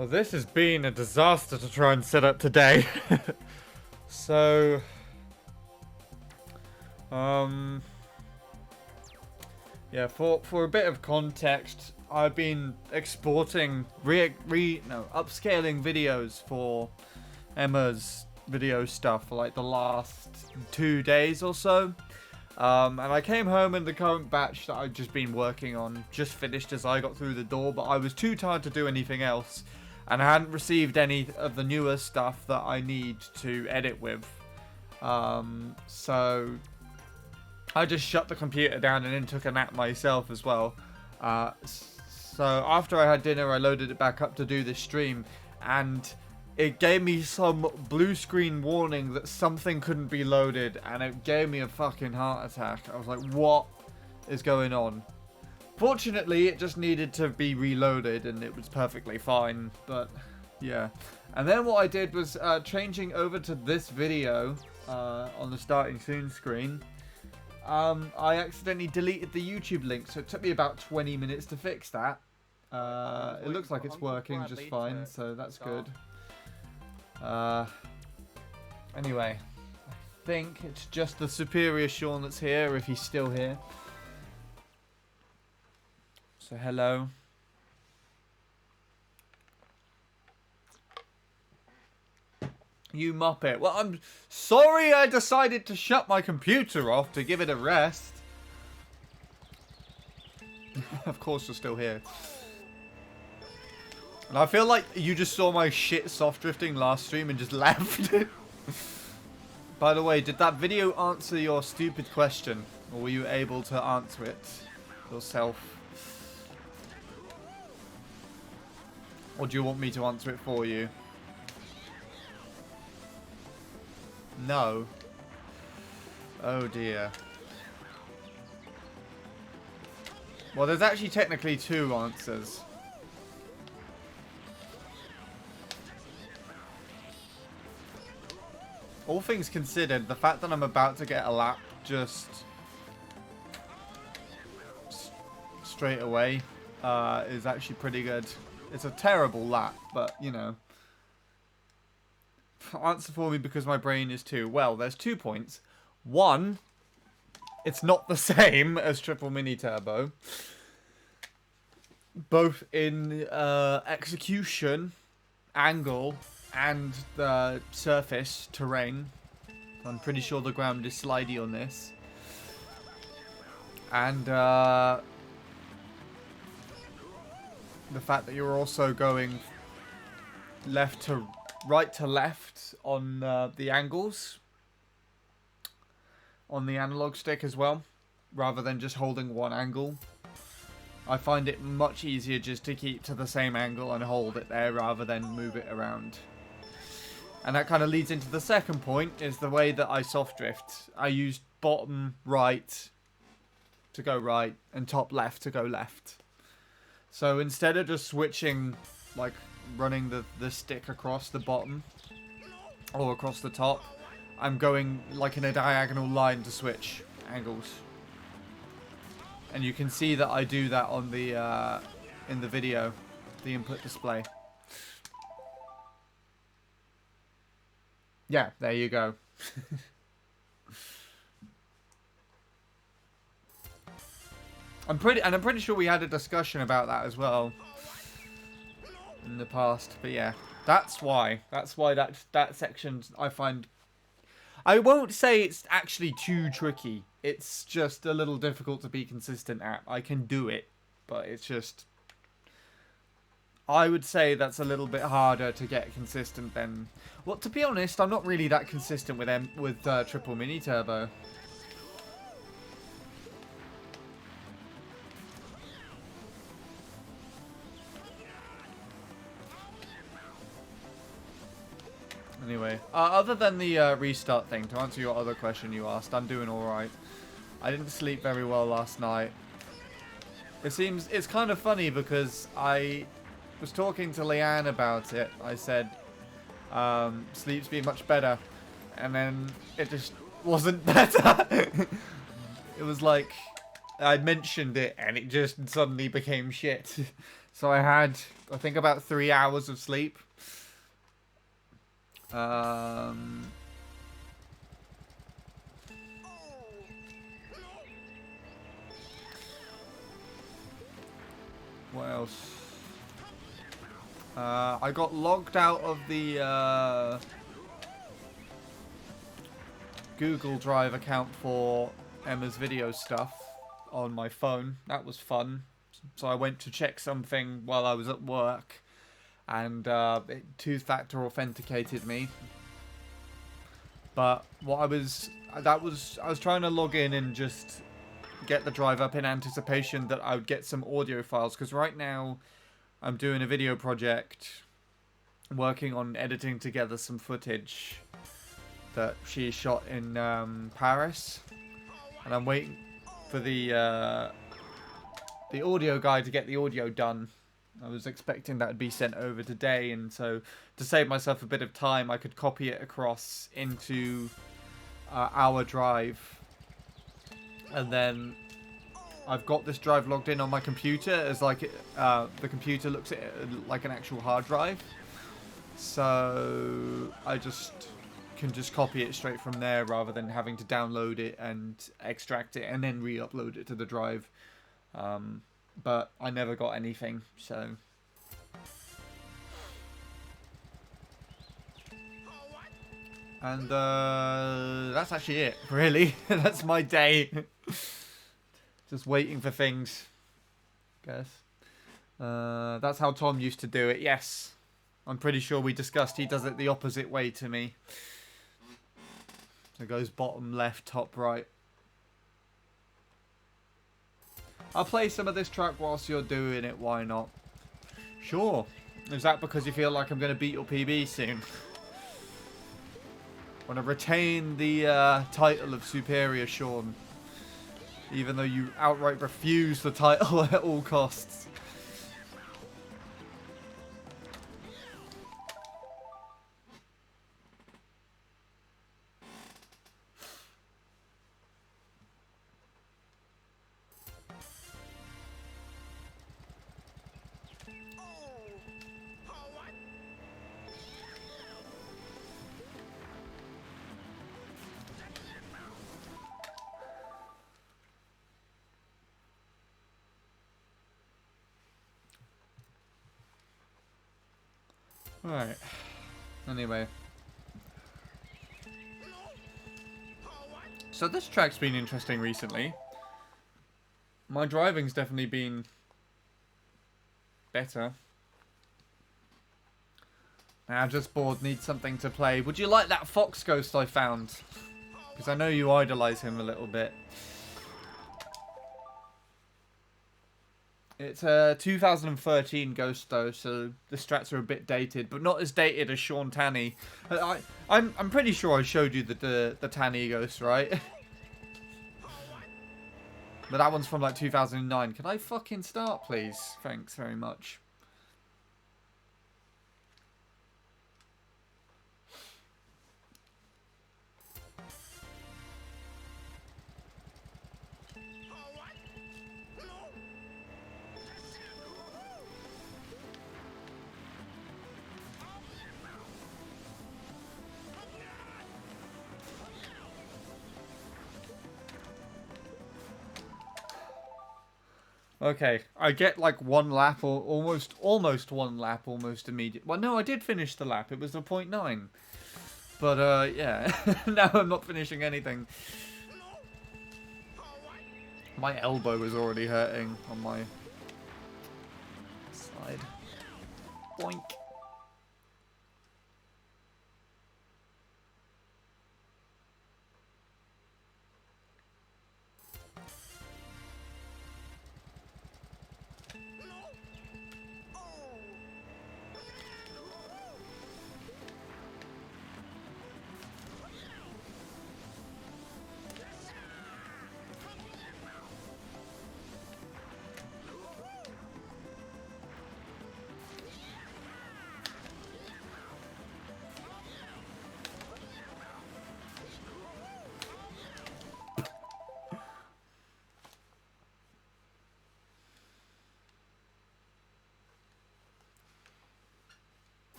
Well, this has been a disaster to try and set up today. So, yeah, for a bit of context, I've been exporting, upscaling videos for Emma's video stuff for like the last 2 days or so. And I came home and the current batch that I'd just been working on just finished as I got through the door, but I was too tired to do anything else. And I hadn't received any of the newer stuff that I need to edit with. So I just shut the computer down and then took a nap myself as well. So after I had dinner, I loaded it back up to do this stream. And it gave me some blue screen warning that something couldn't be loaded. And it gave me a fucking heart attack. I was like, what is going on? Fortunately, it just needed to be reloaded and it was perfectly fine, but yeah. And then what I did was changing over to this video on the starting soon screen. I accidentally deleted the YouTube link, so it took me about 20 minutes to fix that. It looks like it's working just fine, so that's good. Anyway, I think it's just the superior Sean that's here, if he's still here. So hello. You muppet. Well, I'm sorry I decided to shut my computer off to give it a rest. Of course you're still here. And I feel like you just saw my shit soft drifting last stream and just left. By the way, did that video answer your stupid question? Or were you able to answer it yourself? Or do you want me to answer it for you? No. Oh dear. Well, there's actually technically 2 answers. All things considered, the fact that I'm about to get a lap just straight away is actually pretty good. It's a terrible lap, but, you know. Answer for me because my brain is 2. Well, there's 2 points. 1, it's not the same as triple mini turbo. Both in execution, angle, and the surface, terrain. I'm pretty sure the ground is slidey on this. And the fact that you're also going right to left on the angles on the analog stick as well, rather than just holding one angle. I find it much easier just to keep to the same angle and hold it there rather than move it around. And that kind of leads into the second point, is the way that I soft drift. I use bottom right to go right and top left to go left. So instead of just switching, like running the stick across the bottom or across the top, I'm going like in a diagonal line to switch angles. And you can see that I do that on the in the video, the input display. Yeah, there you go. I'm pretty sure we had a discussion about that as well in the past, but yeah, that's why that section I find, I won't say it's actually too tricky, it's just a little difficult to be consistent at. I can do it, but it's just, I would say that's a little bit harder to get consistent than, well, to be honest, I'm not really that consistent with triple mini turbo. Anyway, other than the restart thing, to answer your other question you asked, I'm doing alright. I didn't sleep very well last night. It's kind of funny because I was talking to Leanne about it. I said, sleep's been much better. And then it just wasn't better. It was like, I mentioned it and it just suddenly became shit. So I had, I think, about 3 hours of sleep. What else? I got logged out of the Google Drive account for Emma's video stuff on my phone. That was fun. So I went to check something while I was at work, and it two-factor authenticated me. But what I was trying to log in and just get the drive up in anticipation that I would get some audio files, because right now I'm doing a video project, working on editing together some footage that she shot in Paris, and I'm waiting for the audio guy to get the audio done. I was expecting that would be sent over today, and so to save myself a bit of time, I could copy it across into our drive, and then I've got this drive logged in on my computer as like the computer looks at it like an actual hard drive, so I can just copy it straight from there rather than having to download it and extract it and then re-upload it to the drive. But I never got anything, so. And that's actually it, really. That's my day. Just waiting for things, guess. That's how Tom used to do it, yes. I'm pretty sure we discussed he does it the opposite way to me. So it goes bottom left, top right. I'll play some of this track whilst you're doing it, why not? Sure. Is that because you feel like I'm going to beat your PB soon? Want to retain the title of Superior Sean, even though you outright refuse the title at all costs. Alright. Anyway. So this track's been interesting recently. My driving's definitely been better. Now, just bored, need something to play. Would you like that Fox Ghost I found? Because I know you idolise him a little bit. It's a 2013 Ghost though, so the strats are a bit dated, but not as dated as Sean Tanny. I'm pretty sure I showed you the Tanny Ghost, right? But that one's from like 2009. Can I fucking start, please? Thanks very much. Okay, I get like one lap or almost one lap almost immediate. Well, no, I did finish the lap. It was a 0.9. But yeah, now I'm not finishing anything. My elbow is already hurting on my side. Boink.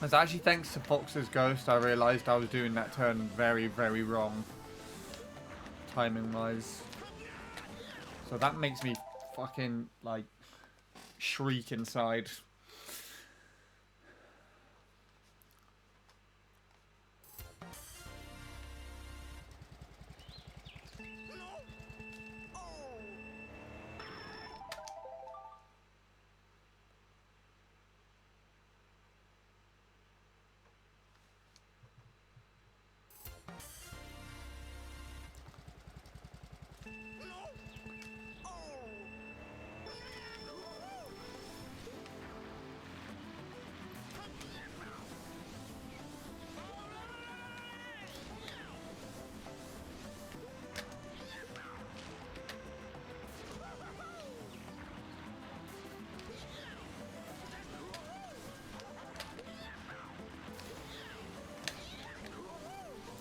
It's actually thanks to Fox's Ghost I realised I was doing that turn very, very wrong. Timing-wise. So that makes me fucking, like, shriek inside.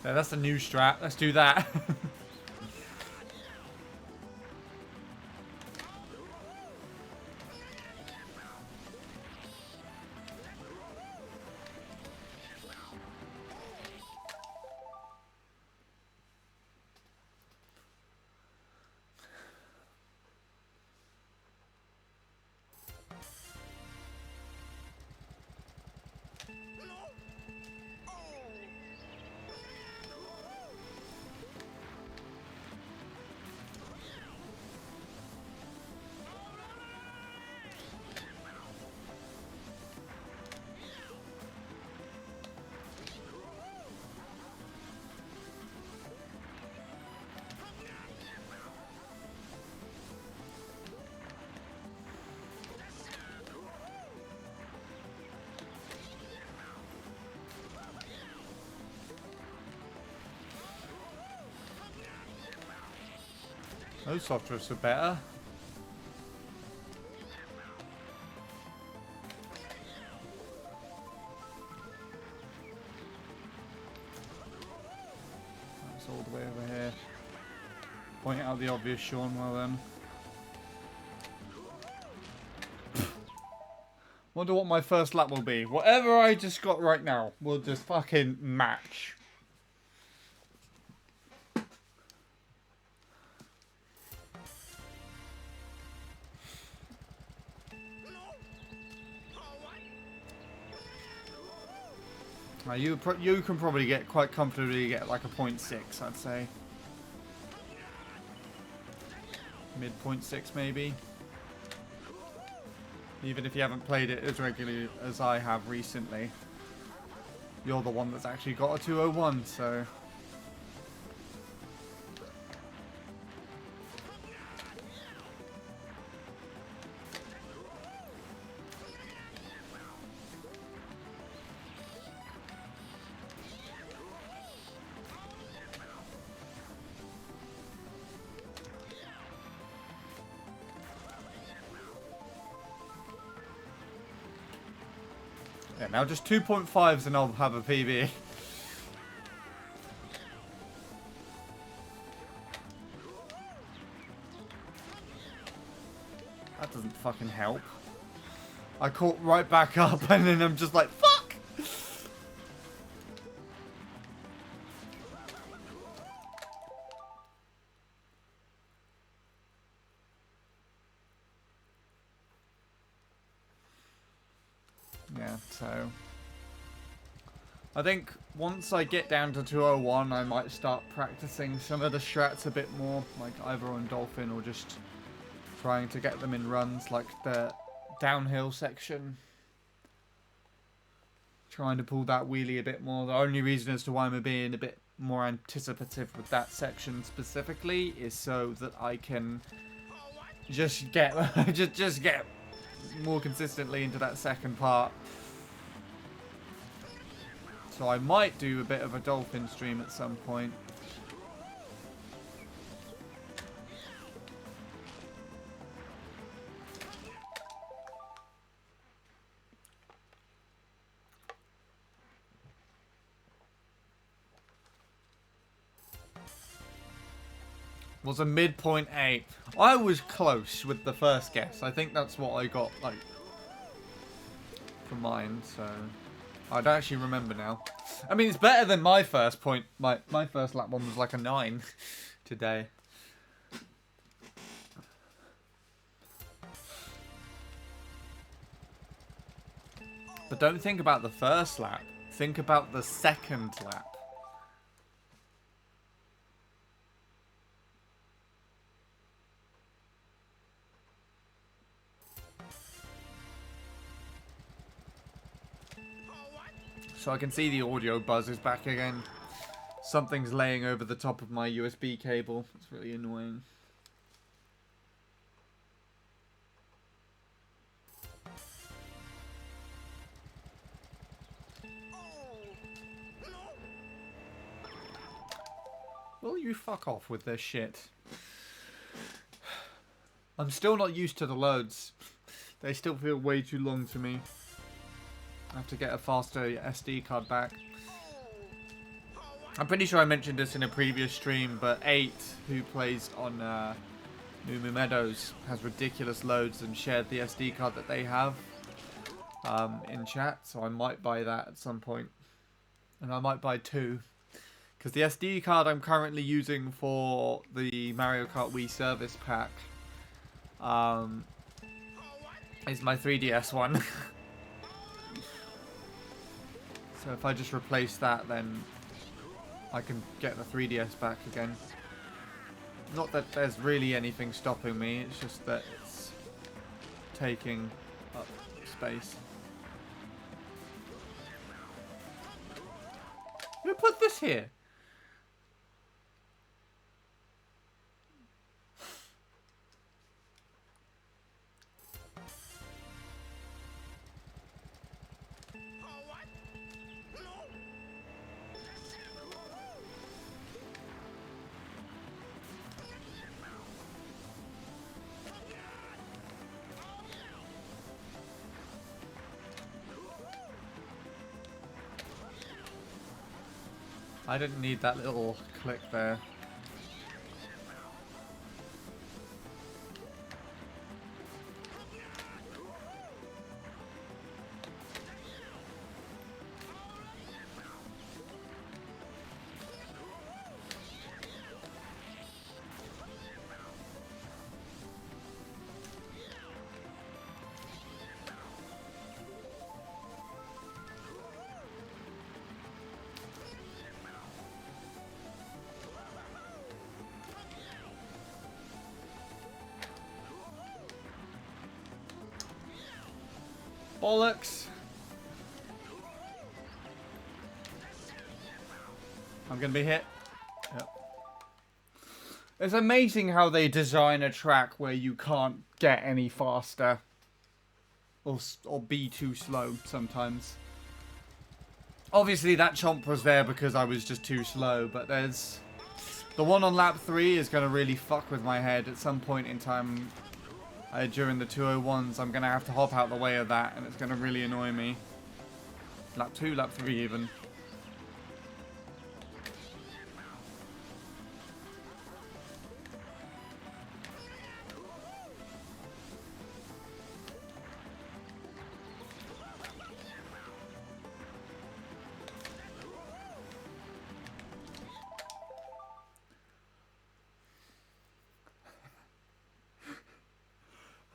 Yeah, that's a new strat. Let's do that. Those soft drifts are better. That's all the way over here. Point out the obvious, Sean, well then. Wonder what my first lap will be. Whatever I just got right now, we'll just fucking match. You can probably get quite comfortably get like a 0.6, I'd say. Mid 0.6 maybe. Even if you haven't played it as regularly as I have recently. You're the one that's actually got a 201, so... Yeah, now just 2.5s and I'll have a PB. That doesn't fucking help. I caught right back up and then I'm just like, fuck! Yeah, so... I think once I get down to 201, I might start practicing some of the strats a bit more, like either on Dolphin or just trying to get them in runs, like the downhill section. Trying to pull that wheelie a bit more. The only reason as to why I'm being a bit more anticipative with that section specifically is so that I can just get just get more consistently into that second part. So I might do a bit of a Dolphin stream at some point. Was a mid 0.8. I was close with the first guess. I think that's what I got, like, for mine, so... I don't actually remember now. I mean, it's better than my first point. My first lap one was like a 9 today. But don't think about the first lap. Think about the second lap. So I can see the audio buzz is back again. Something's laying over the top of my USB cable. It's really annoying. Will you fuck off with this shit? I'm still not used to the loads. They still feel way too long to me. I have to get a faster SD card back. I'm pretty sure I mentioned this in a previous stream, but 8, who plays on Moo Meadows, has ridiculous loads and shared the SD card that they have in chat, so I might buy that at some point. And I might buy 2. Because the SD card I'm currently using for the Mario Kart Wii Service Pack is my 3DS one. So if I just replace that, then I can get the 3DS back again. Not that there's really anything stopping me, it's just that it's taking up space. Who put this here? I didn't need that little click there. Bollocks! I'm gonna be hit. Yep. It's amazing how they design a track where you can't get any faster. Or be too slow sometimes. Obviously that chomp was there because I was just too slow, but there's... The one on lap 3 is gonna really fuck with my head at some point in time. During the 201s, I'm going to have to hop out the way of that, and it's going to really annoy me. Lap 2, lap 3 even.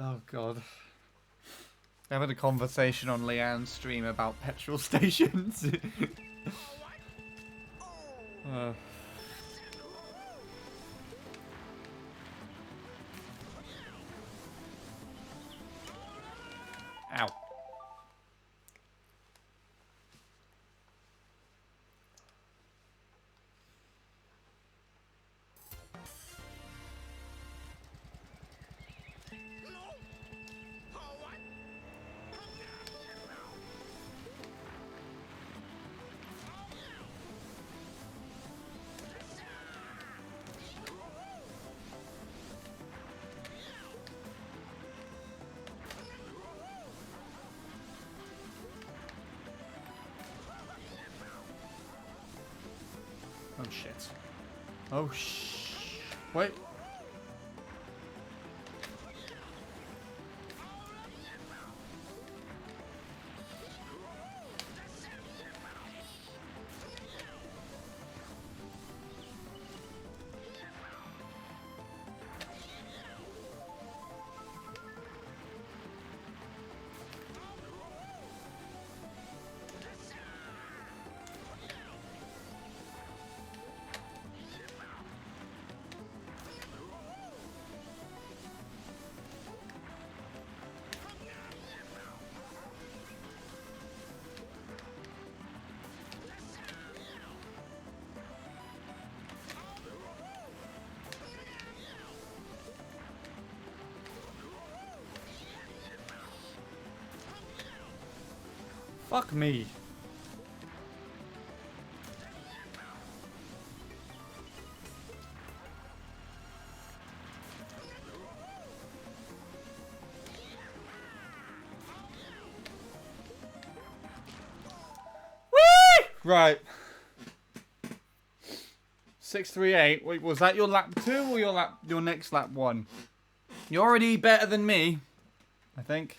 Oh god. Having a conversation on Leanne's stream about petrol stations. Ow. Oh shit. Oh wait. Fuck me. Right. 638. Wait, was that your lap 2 or your next lap 1? You're already better than me, I think.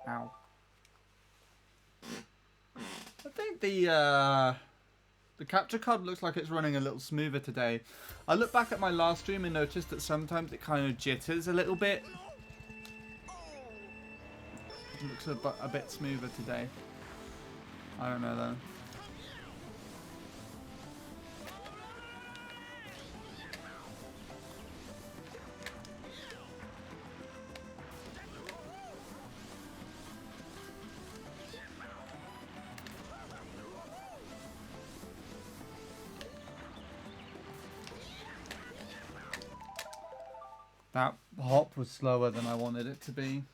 Ow. I think the capture card looks like it's running a little smoother today. I looked back at my last stream and noticed that sometimes it kind of jitters a little bit. It looks a bit smoother today. I don't know though. That hop was slower than I wanted it to be.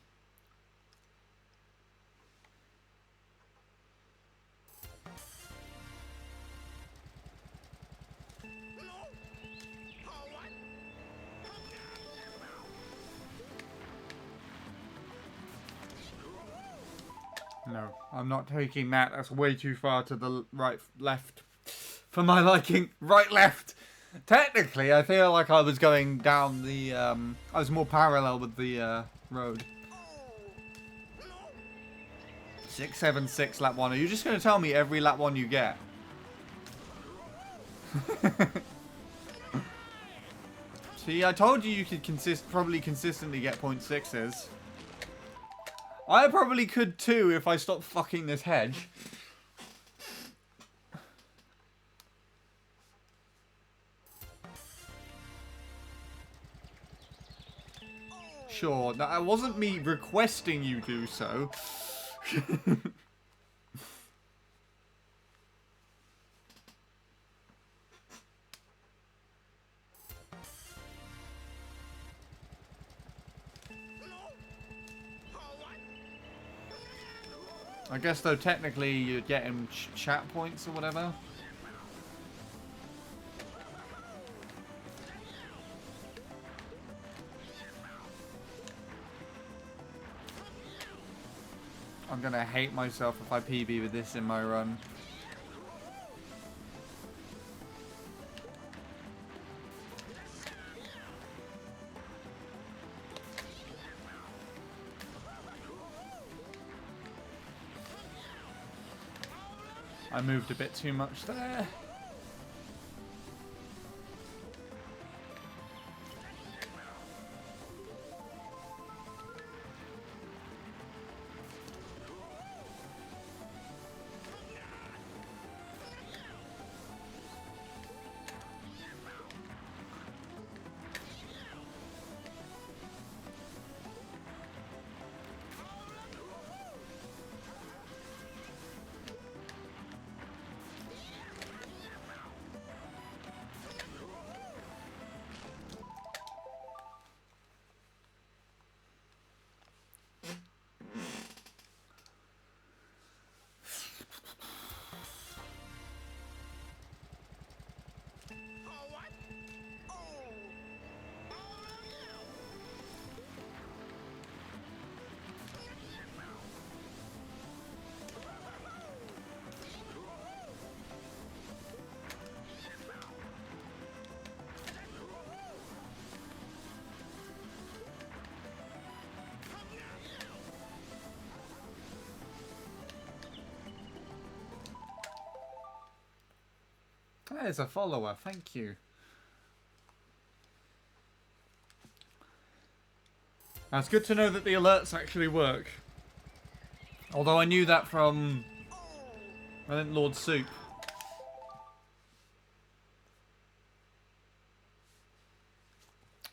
No, I'm not taking that. That's way too far to the right, left. For my liking. Right, left. Technically, I feel like I was going down the, I was more parallel with the, road. 676 lap 1. Are you just going to tell me every lap 1 you get? See, I told you you could probably consistently get 0.6s. I probably could too if I stopped fucking this hedge. Sure, that wasn't me requesting you do so. I guess though technically you're getting chat points or whatever. I'm gonna hate myself if I PB with this in my run. I moved a bit too much there. There's a follower, thank you. Now, it's good to know that the alerts actually work. Although I knew that from, I think, Lord Soup.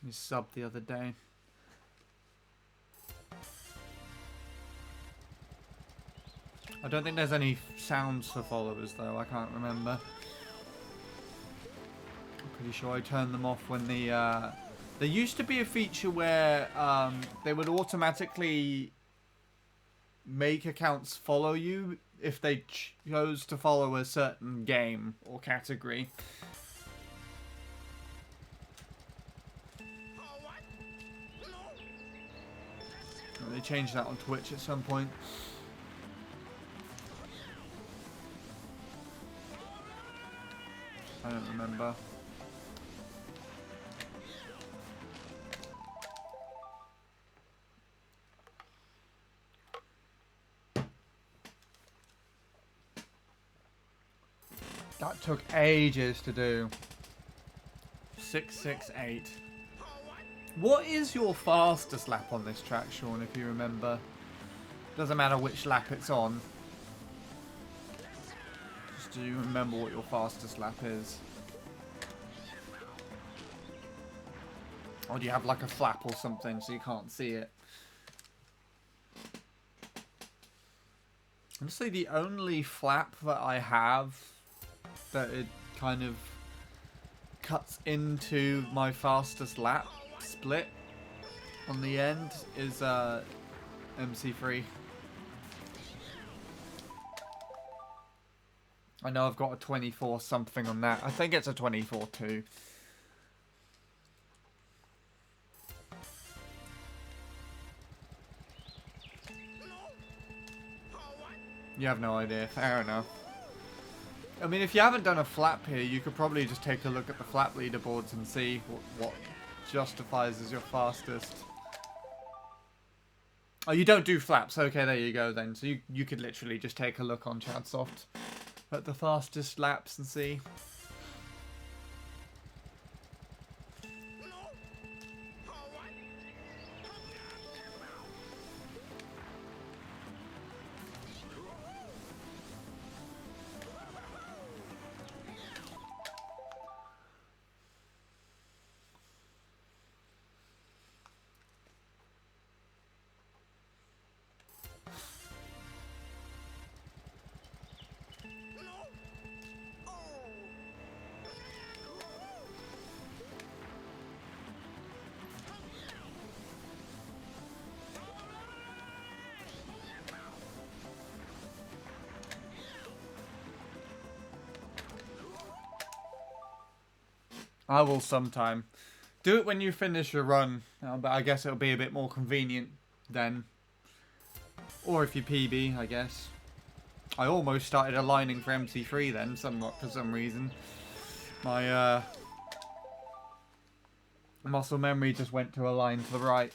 He subbed the other day. I don't think there's any sounds for followers though, I can't remember. I'm pretty sure I turned them off when the... There used to be a feature where they would automatically make accounts follow you if they chose to follow a certain game or category. They changed that on Twitch at some point. I don't remember. That took ages to do. 668. What is your fastest lap on this track, Sean, if you remember? Doesn't matter which lap it's on. Just do you remember what your fastest lap is? Or do you have like a flap or something so you can't see it? Honestly, the only flap that I have that it kind of cuts into my fastest lap split on the end is MC3. I know I've got a 24 something on that. I think it's a 24.2. You have no idea. Fair enough. I mean, if you haven't done a flap here, you could probably just take a look at the flap leaderboards and see what justifies as your fastest. Oh, you don't do flaps. Okay, there you go then. So you could literally just take a look on Chadsoft at the fastest laps and see. I will sometime. Do it when you finish your run, but I guess it'll be a bit more convenient then. Or if you PB, I guess. I almost started aligning for MC3 then, somewhat for some reason. My muscle memory just went to align to the right.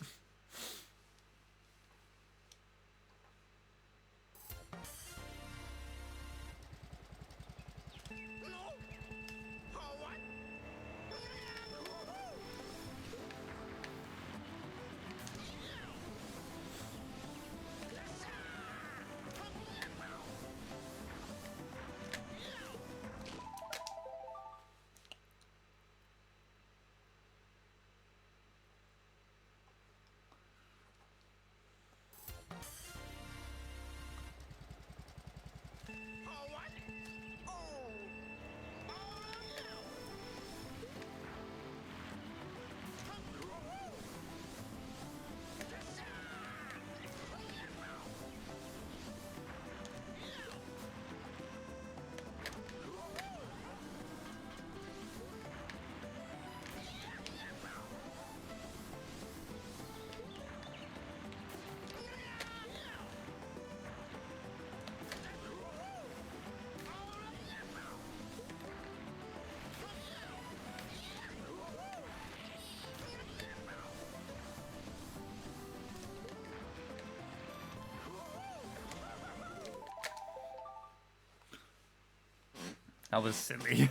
That was silly.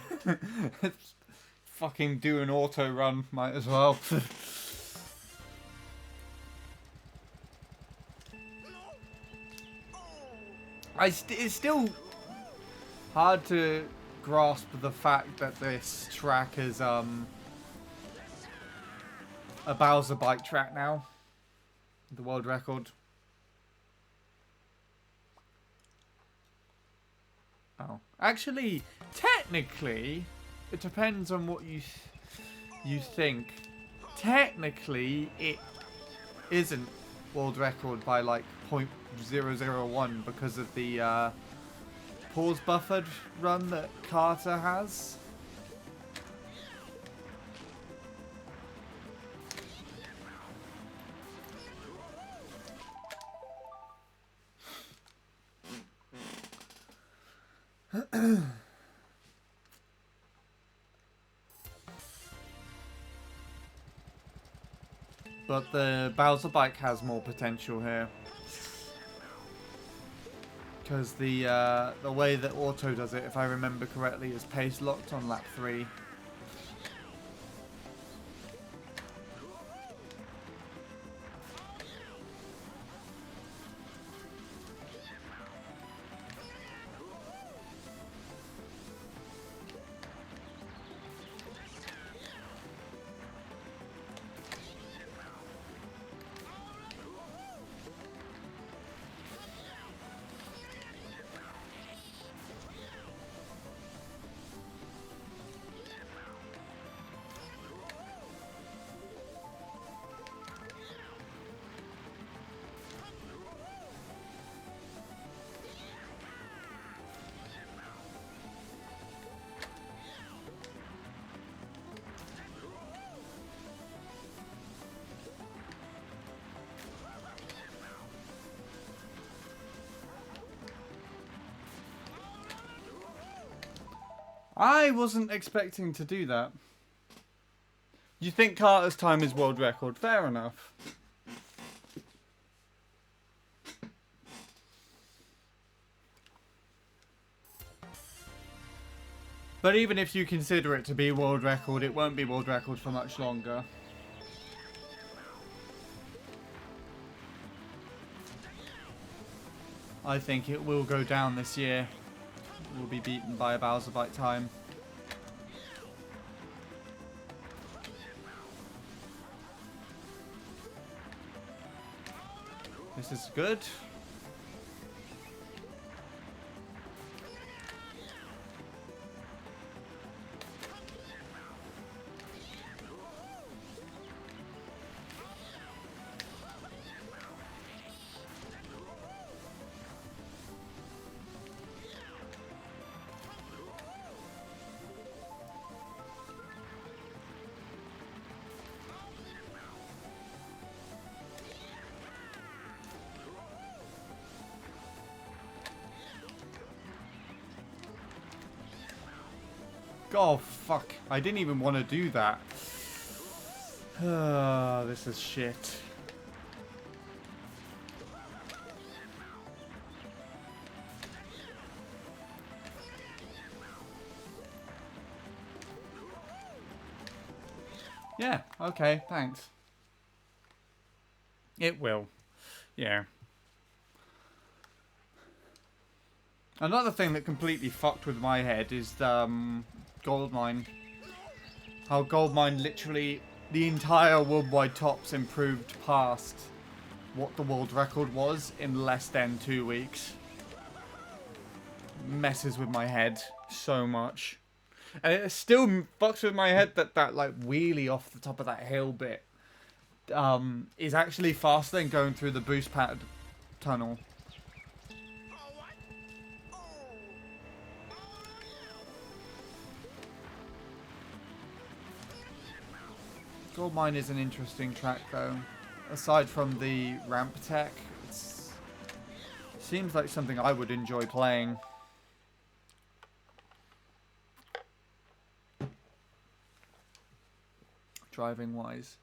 Fucking do an auto run, might as well. It's still hard to grasp the fact that this track is a Bowser bike track now. The world record. Actually, technically, it depends on what you think. Technically, it isn't world record by like 0.001 because of the pause buffered run that Carter has. But the Bowser bike has more potential here. Because the way that Auto does it, if I remember correctly, is pace locked on lap 3. I wasn't expecting to do that. You think Carter's time is world record? Fair enough. But even if you consider it to be world record, it won't be world record for much longer. I think it will go down this year. It will be beaten by a Bowser bite time. This is good. Oh, fuck. I didn't even want to do that. This is shit. Yeah, okay, thanks. It will. Yeah. Another thing that completely fucked with my head is Goldmine. How Goldmine literally, the entire worldwide tops improved past what the world record was in less than 2 weeks. Messes with my head so much. And it still fucks with my head that like wheelie off the top of that hill bit is actually faster than going through the boost pad tunnel. Goldmine is an interesting track though. Aside from the ramp tech, it seems like something I would enjoy playing. Driving wise.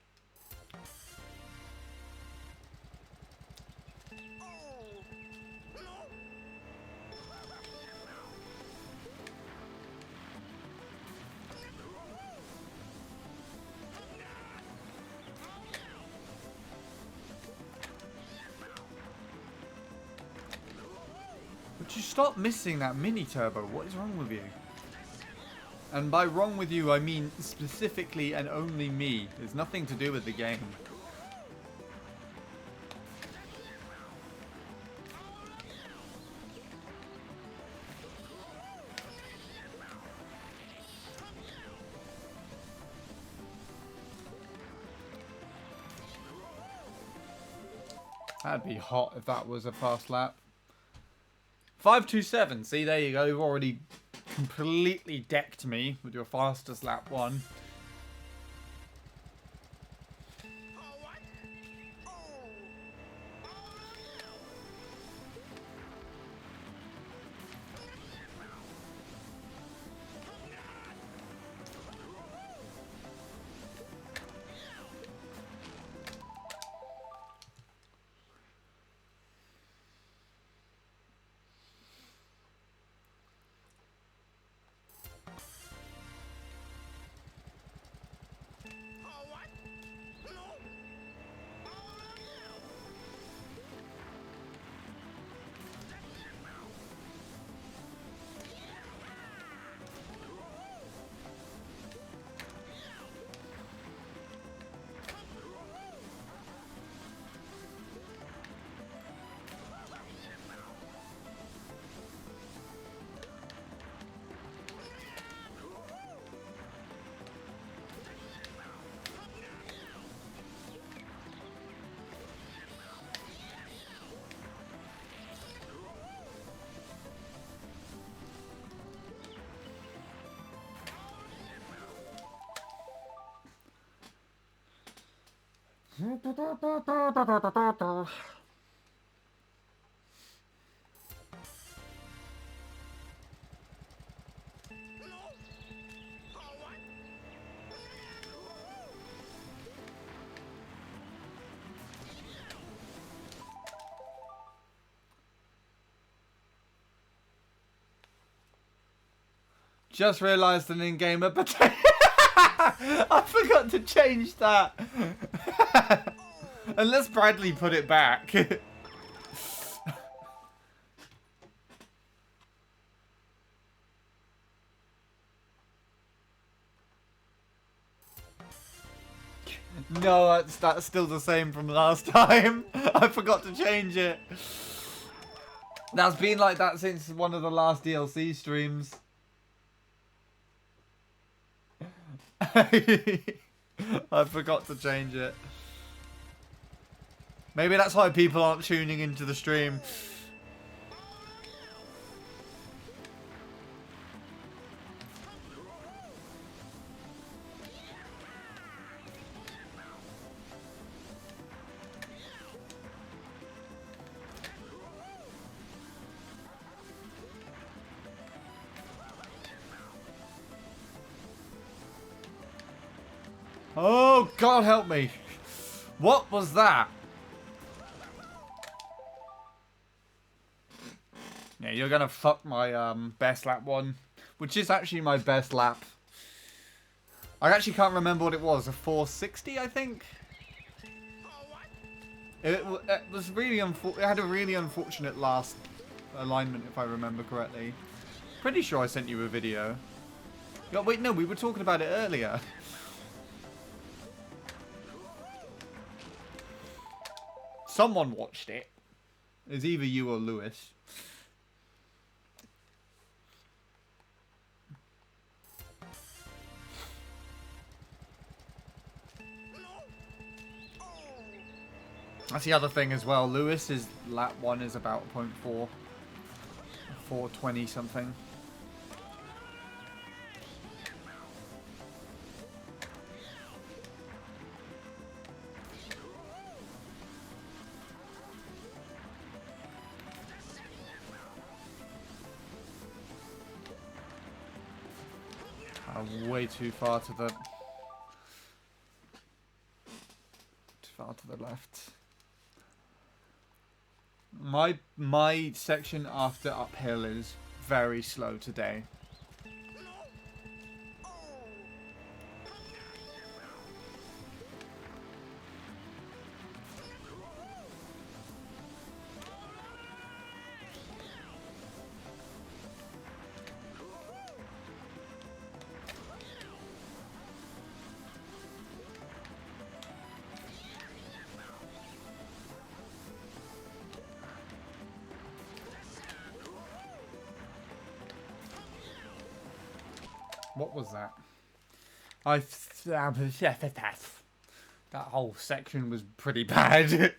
Would you stop missing that mini turbo? What is wrong with you? And by wrong with you, I mean specifically and only me. There's nothing to do with the game. That'd be hot if that was a fast lap. 5:27. See, there you go. You've already completely decked me with your fastest lap one. Just realised an in-gamer potato. I forgot to change that. Unless Bradley put it back. No, that's still the same from last time. I forgot to change it. That's been like that since one of the last DLC streams. I forgot to change it. Maybe that's why people aren't tuning into the stream. Oh, God help me. What was that? Yeah, you're gonna fuck my best lap one, which is actually my best lap. I actually can't remember what it was. A 460, I think. It was really it had a really unfortunate last alignment, if I remember correctly. Pretty sure I sent you a video. Oh, wait, no, we were talking about it earlier. Someone watched it. It's either you or Lewis. That's the other thing as well. Lewis's lap 1 is about 0.4. 420 something. Way too far to the left. My section after uphill is very slow today. What was that? That whole section was pretty bad.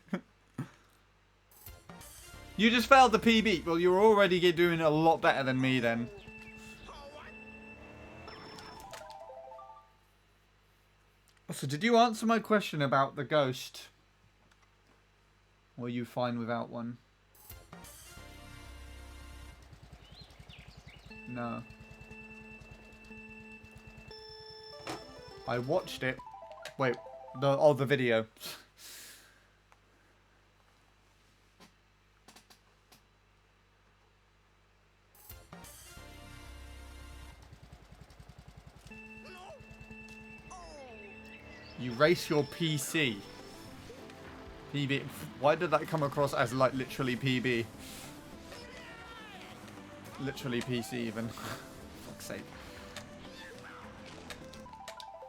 You just failed the PB. Well, you were already doing a lot better than me then. So did you answer my question about the ghost? Or are you fine without one? No. I watched it. Wait, the video. You race your PC. PB. Why did that come across as like literally PB? Literally PC even. Fuck's sake.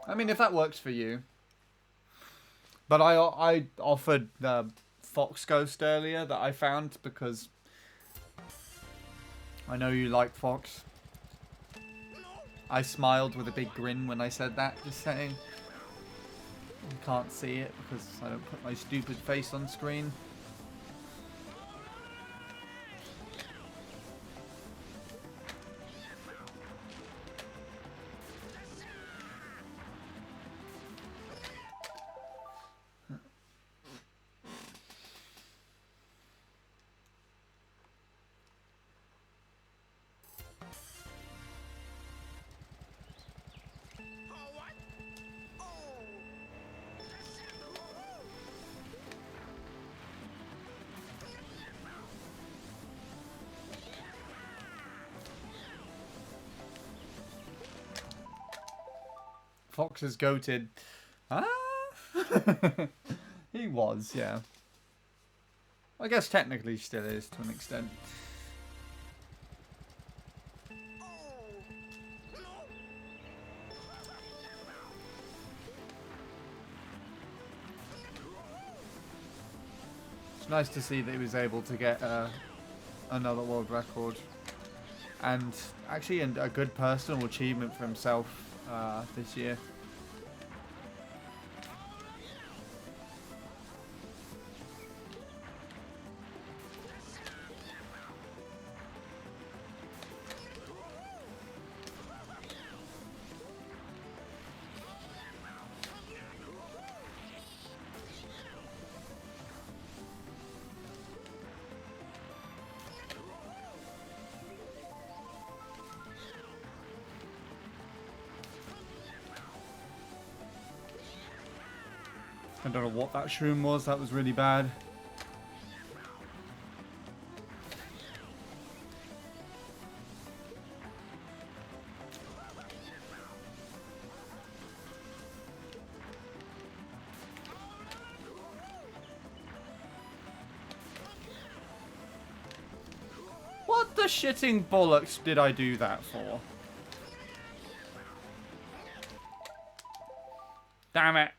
I mean, if that works for you. But I offered the Fox Ghost earlier that I found because I know you like Fox. I smiled with a big grin when I said that, just saying. You can't see it because I don't put my stupid face on screen. Fox is goated. Ah? He was, yeah. I guess technically still is to an extent. It's nice to see that he was able to get another world record. And actually a good personal achievement for himself this year. I don't know what that shroom was, that was really bad. What the shitting bollocks did I do that for? Damn it.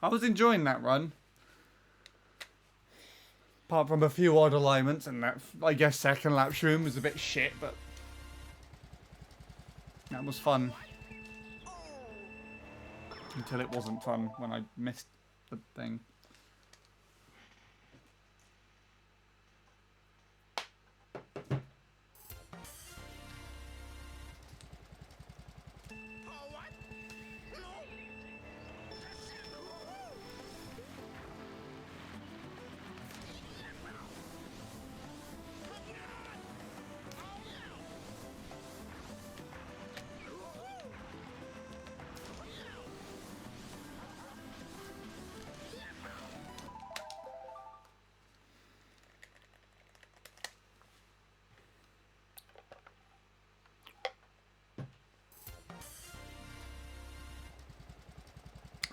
I was enjoying that run. Apart from a few odd alignments and that, I guess, second lap shroom was a bit shit, but that was fun. Until it wasn't fun when I missed the thing.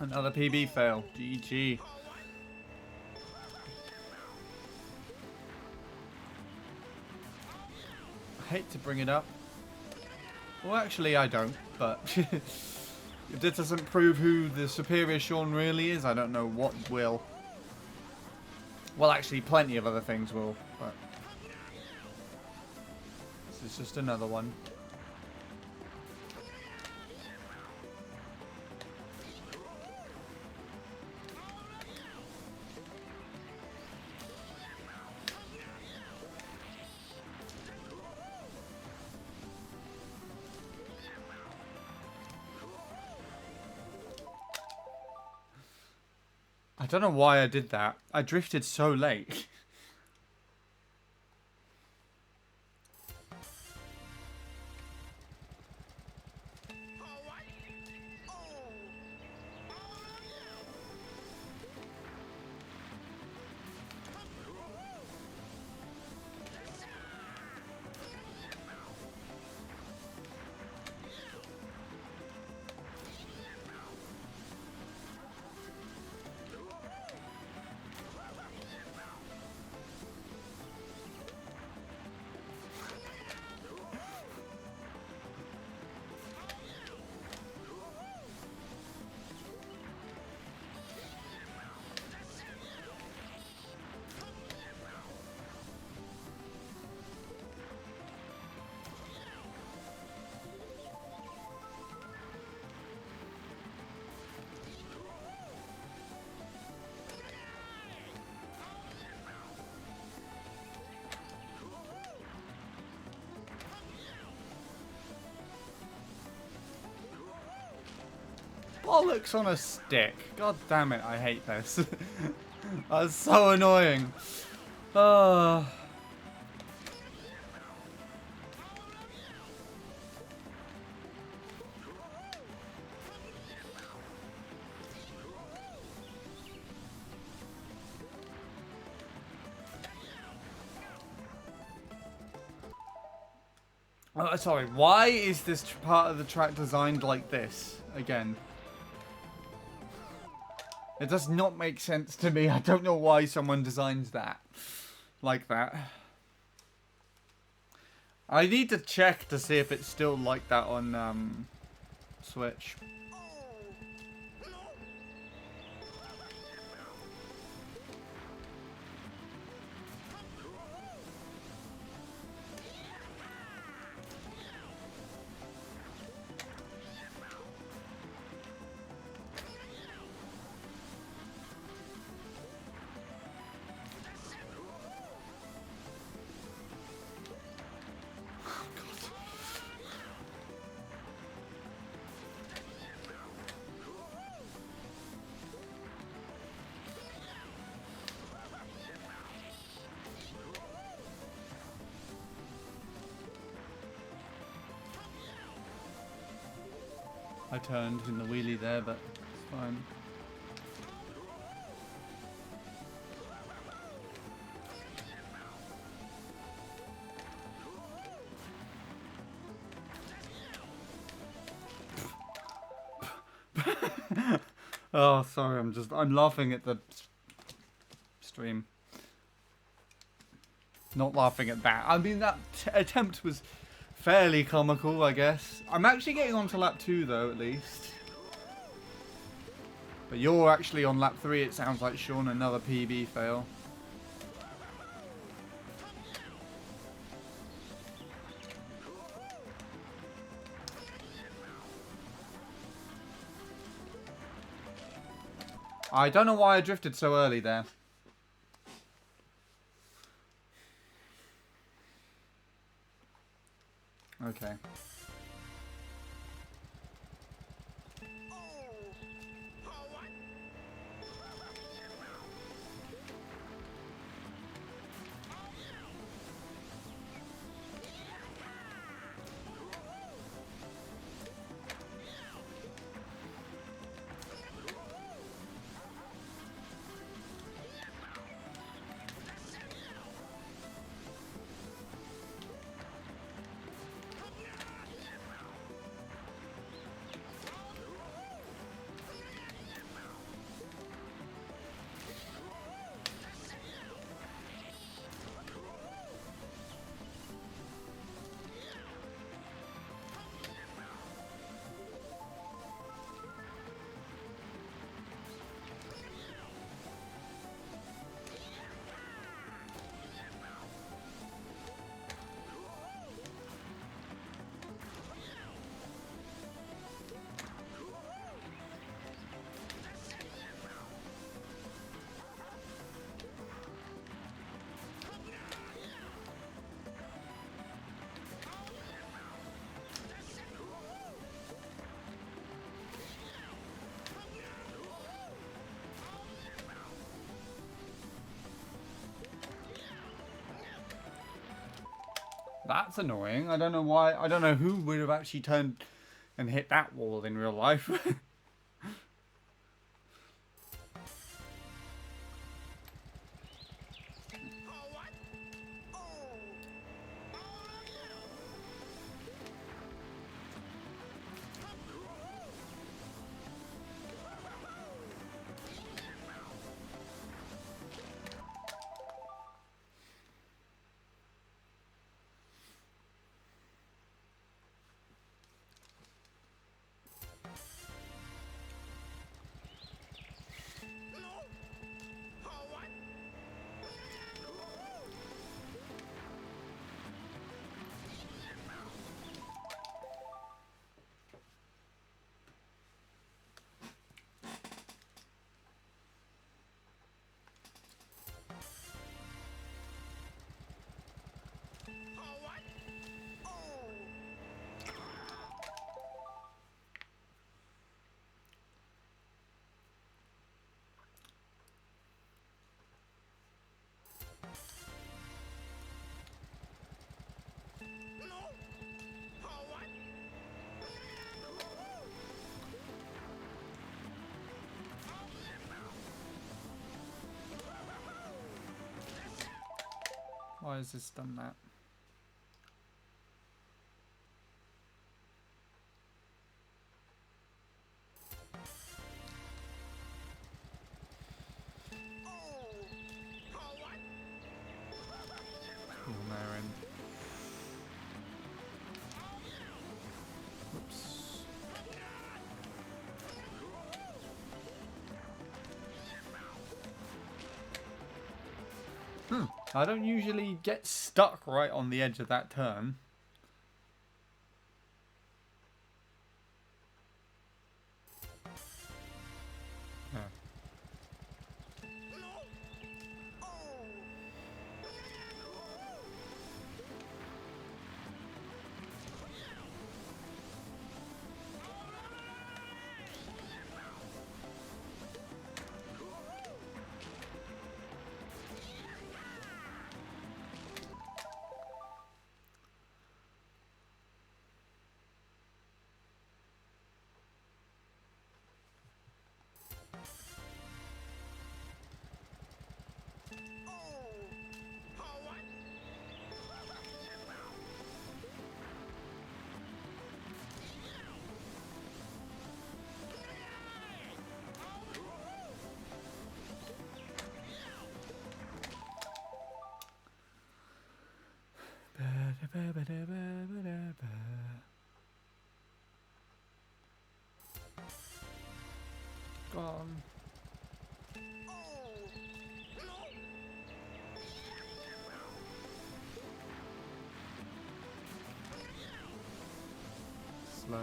Another PB fail. GG. I hate to bring it up. Well, actually, I don't, but if this doesn't prove who the superior Sean really is, I don't know what will. Well, actually, plenty of other things will, but this is just another one. I don't know why I did that. I drifted so late. Bollocks on a stick. God damn it, I hate this. That's so annoying. Oh. Oh, sorry, why is this part of the track designed like this? Again. It does not make sense to me. I don't know why someone designs that. Like that. I need to check to see if it's still like that on Switch. I turned in the wheelie there, but it's fine. Oh, sorry, I'm laughing at the stream. Not laughing at that. I mean, that attempt was fairly comical, I guess. I'm actually getting on to lap 2, though, at least. But you're actually on lap 3, it sounds like, Sean. Another PB fail. I don't know why I drifted so early there. Okay. That's annoying. I don't know why. I don't know who would have actually turned and hit that wall in real life. Why has this done that? On their end. Whoops. I don't usually get stuck right on the edge of that turn. Yeah. Gone. Slow.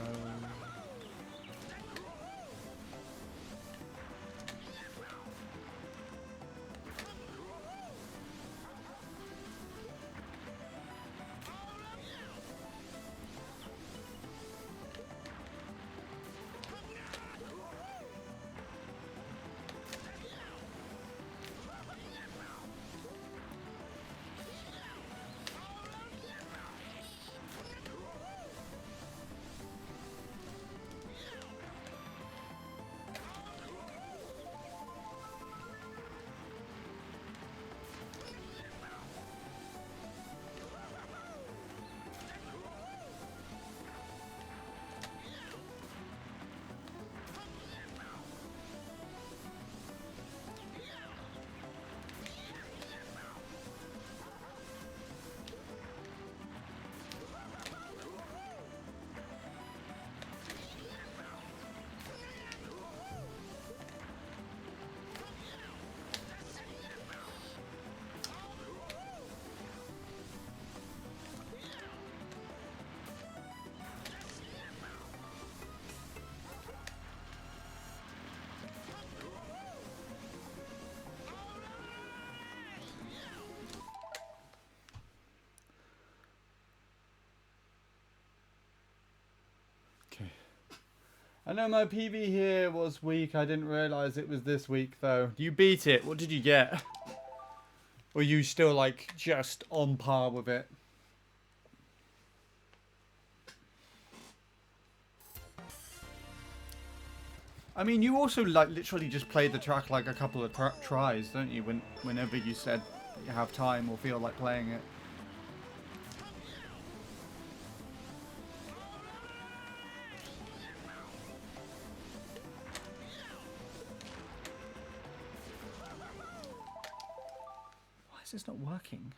Okay. I know my PB here was weak. I didn't realise it was this week though. You beat it. What did you get? Or are you still like just on par with it? I mean, you also like literally just play the track like a couple of tries, don't you? Whenever you said that you have time or feel like playing it. Why is this not working?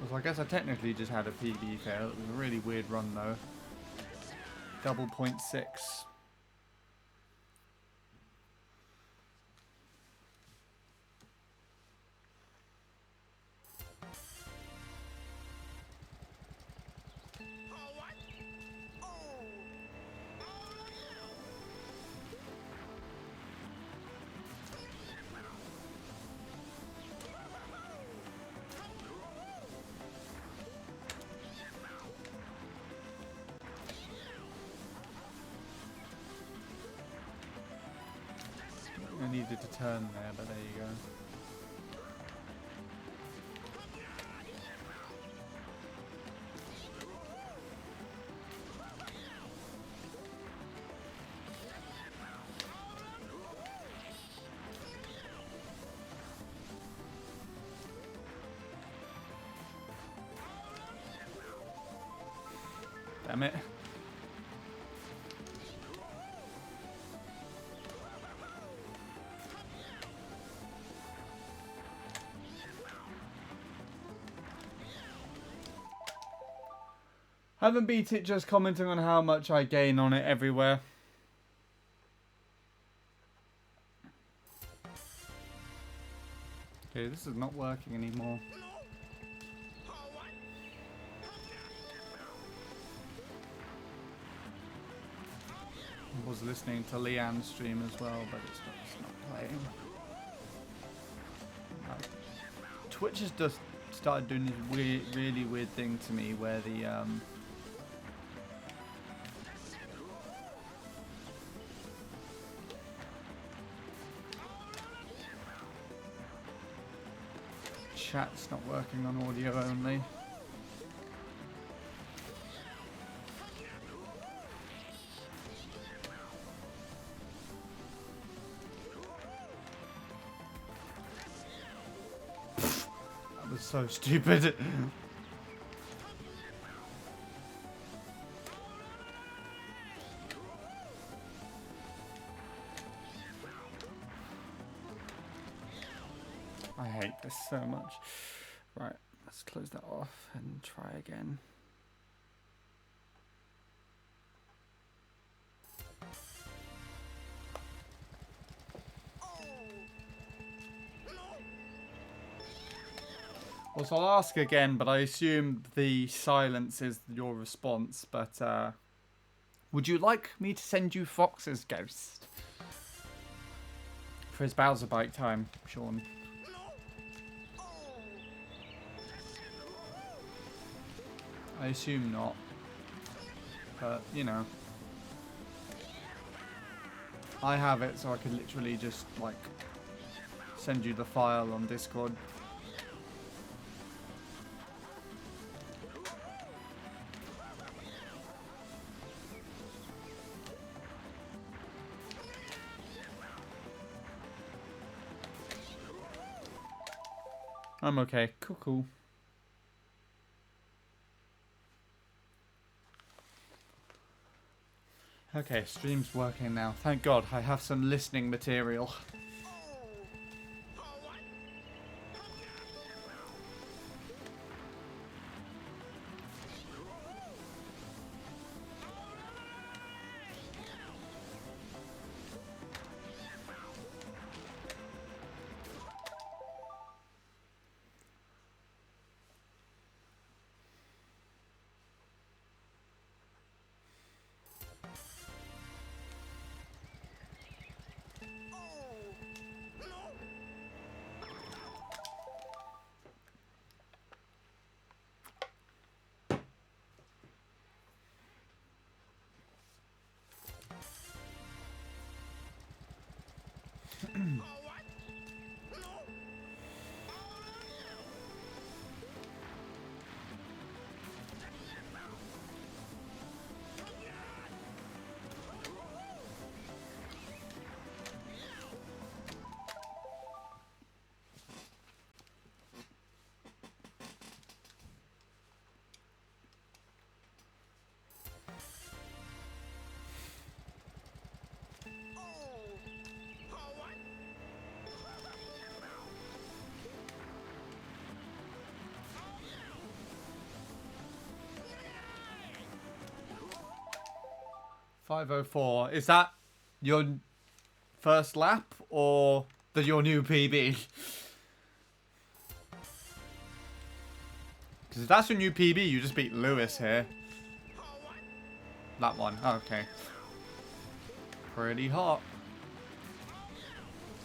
Well, I guess I technically just had a PB fail. It was a really weird run though. Double 0.6. I needed to turn there, but there you go. Damn it. Haven't beat it, just commenting on how much I gain on it everywhere. Okay, this is not working anymore. I was listening to Leanne's stream as well, but it's not playing. Twitch has just started doing this really weird thing to me where the chat's not working on audio only. That was so stupid. I hate this so much. Right, let's close that off and try again. Well, so I'll ask again, but I assume the silence is your response. But would you like me to send you Fox's ghost for his Bowser bike time, Sean? I assume not, but you know, I have it, so I could literally just like send you the file on Discord. I'm okay. Cool. Okay, stream's working now. Thank God, I have some listening material. 5:04. Is that your first lap or your new PB? Because if that's your new PB, you just beat Lewis here. That one. Okay. Pretty hot.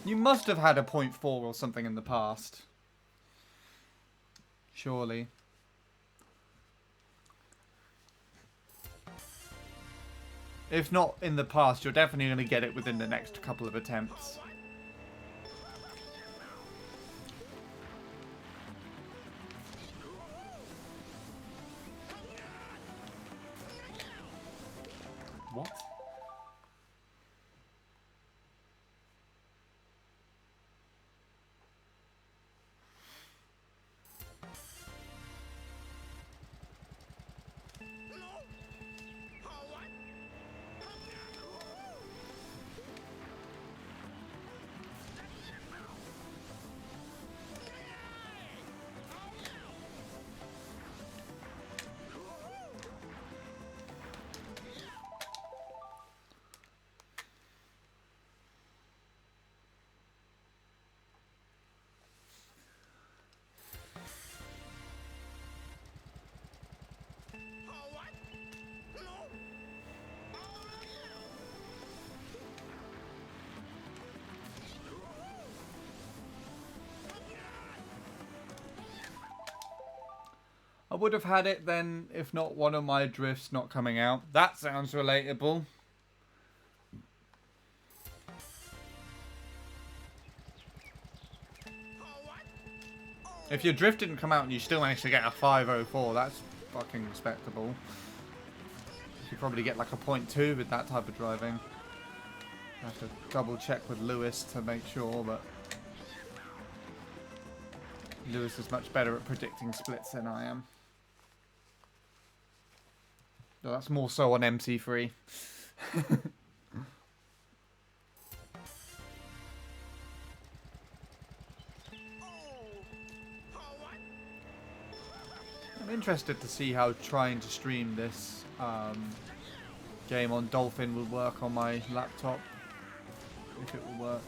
You must have had a 0.4 or something in the past. Surely. If not in the past, you're definitely going to get it within the next couple of attempts. What? I would have had it then if not one of my drifts not coming out. That sounds relatable. If your drift didn't come out and you still managed to get a 5:04, that's fucking respectable. You probably get like a 0.2 with that type of driving. I have to double check with Lewis to make sure, but Lewis is much better at predicting splits than I am. No, that's more so on MC3. I'm interested to see how trying to stream this game on Dolphin will work on my laptop. If it will work.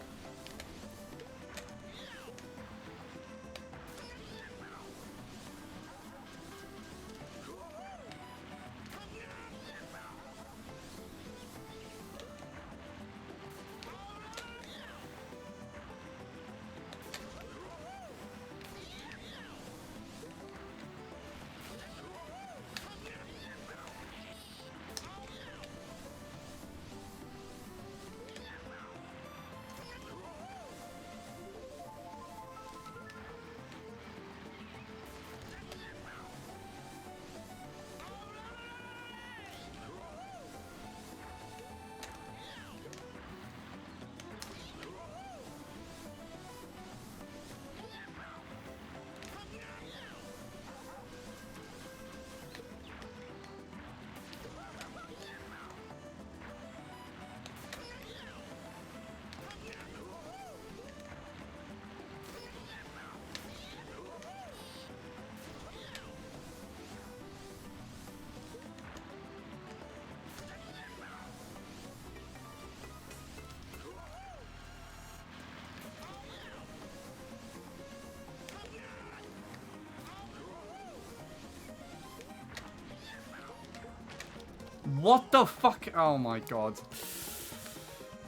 What the fuck? Oh my god.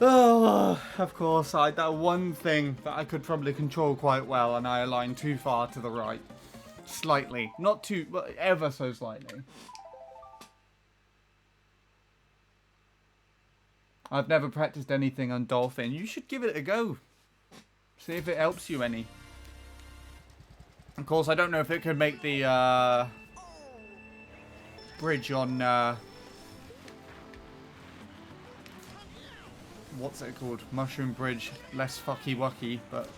Oh, of course, that one thing that I could probably control quite well, and I aligned too far to the right. Slightly. Not too, but ever so slightly. I've never practiced anything on Dolphin. You should give it a go. See if it helps you any. Of course, I don't know if it could make the bridge on... what's it called? Mushroom Bridge. Less fucky wucky, but...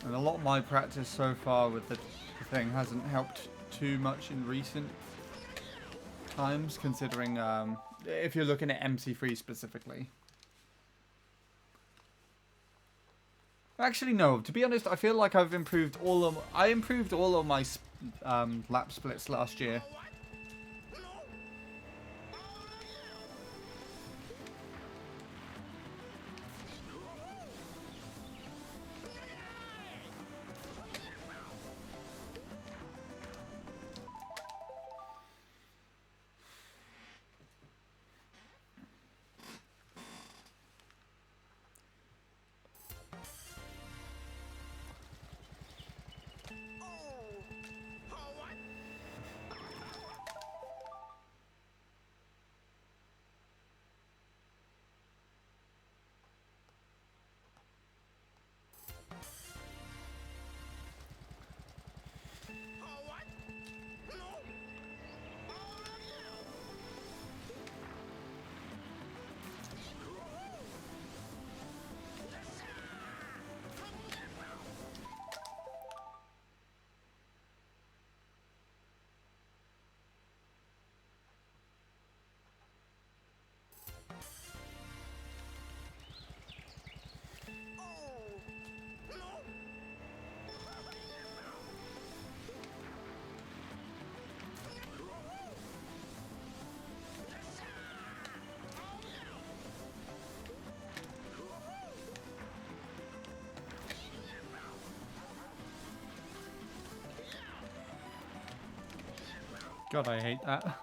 And a lot of my practice so far with the thing hasn't helped too much in recent times, considering if you're looking at MC3 specifically. Actually, no. To be honest, I feel like I've improved all of... I improved all of my lap splits last year. God, I hate that.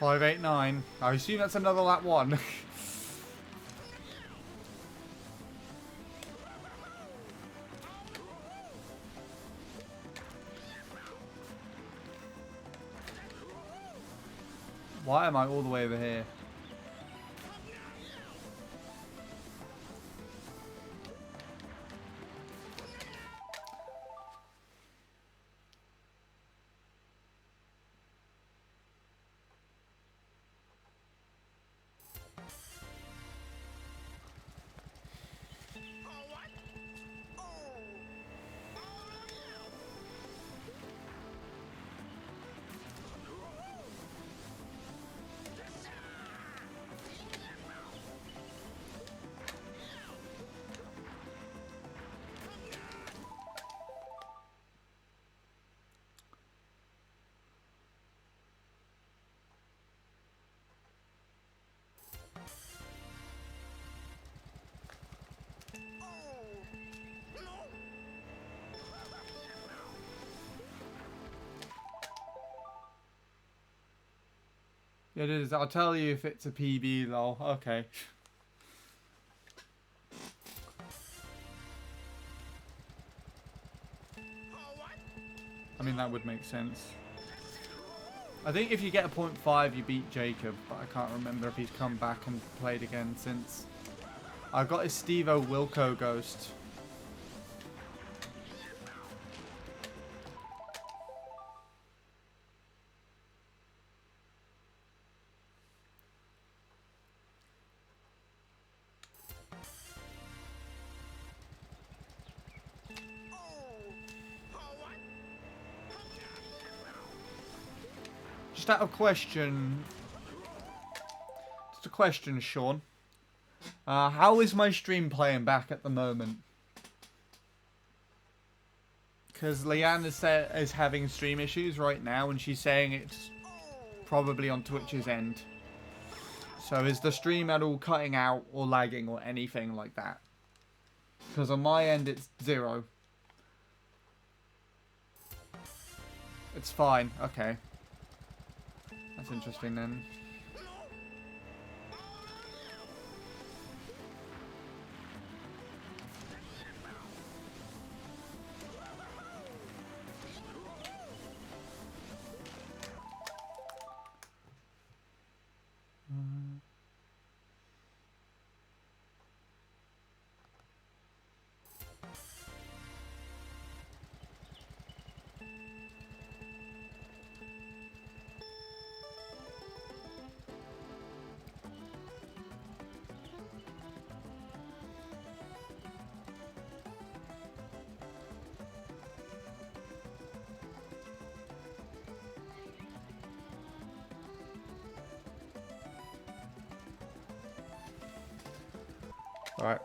Five, 8, 9. I assume that's another lap 1. Why am I all the way over here? It is. I'll tell you if it's a PB, lol. Okay. I mean, that would make sense. I think if you get a 0.5, you beat Jacob, but I can't remember if he's come back and played again since. I've got his Steve-O Wilco ghost. Just out of question, just a question, Sean. How is my stream playing back at the moment? Because Leanne is having stream issues right now, and she's saying it's probably on Twitch's end. So is the stream at all cutting out or lagging or anything like that? Because on my end it's 0. It's fine. Okay. That's interesting then. All right.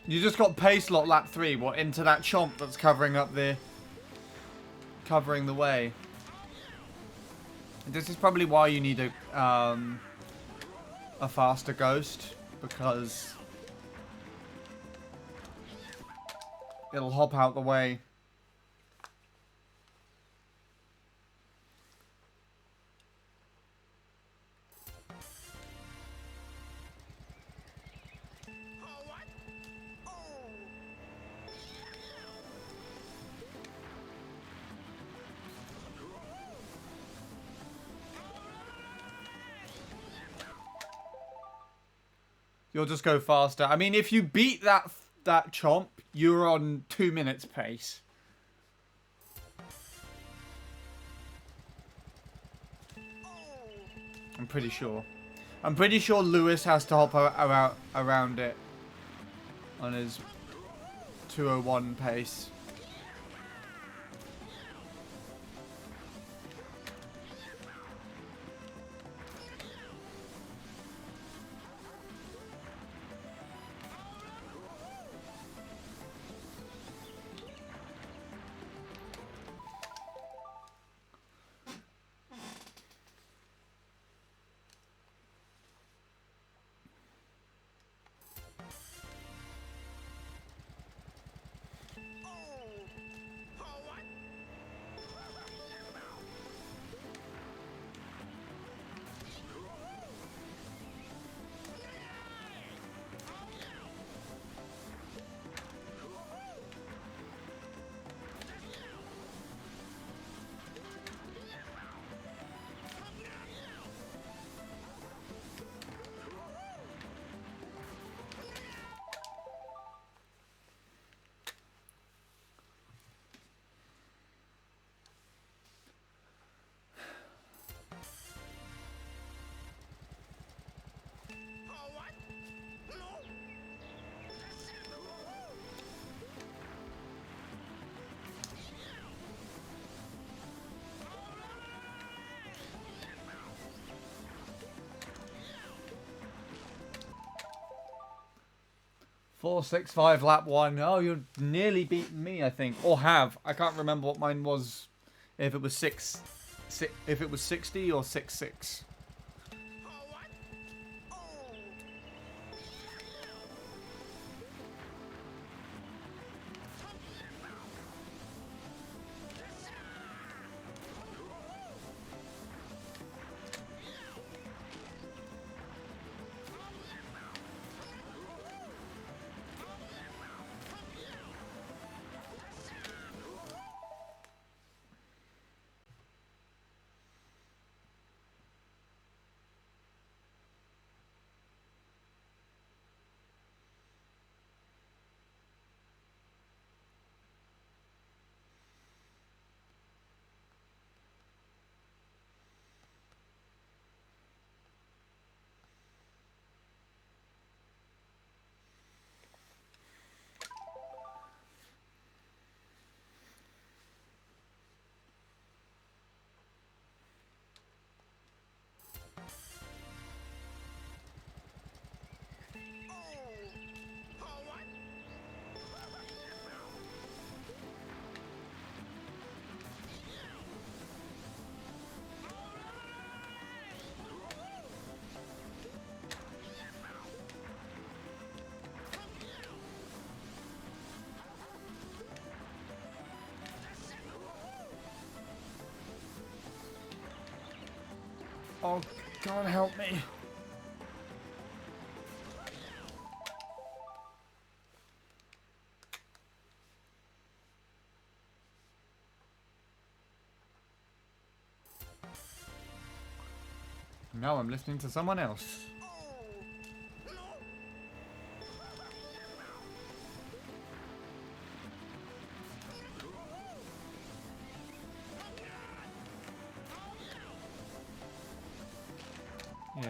You just got pace lock lap 3. What, into that chomp that's covering the way. This is probably why you need a faster ghost, because it'll hop out the way. You'll just go faster. I mean, if you beat that chomp, you're on 2 minutes pace. I'm pretty sure. I'm pretty sure Lewis has to hop around it on his 201 pace. Four, 6, 5, lap 1. Oh, you're nearly beating me, I think. Or have. I can't remember what mine was. If it was 6, if it was 60 or 6. Oh, God help me. Now I'm listening to someone else. Yay.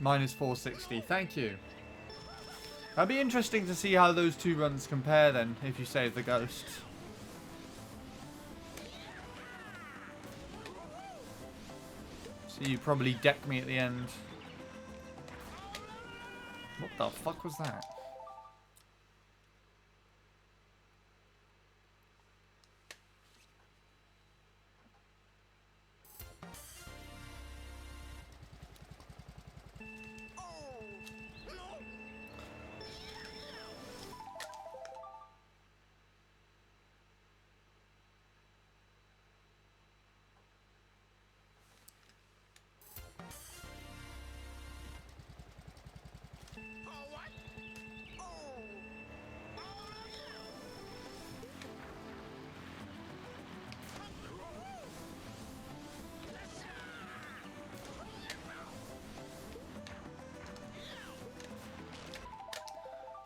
Minus 460. Thank you. That'd be interesting to see how those two runs compare then, if you save the ghost. So you probably deck me at the end. What the fuck was that?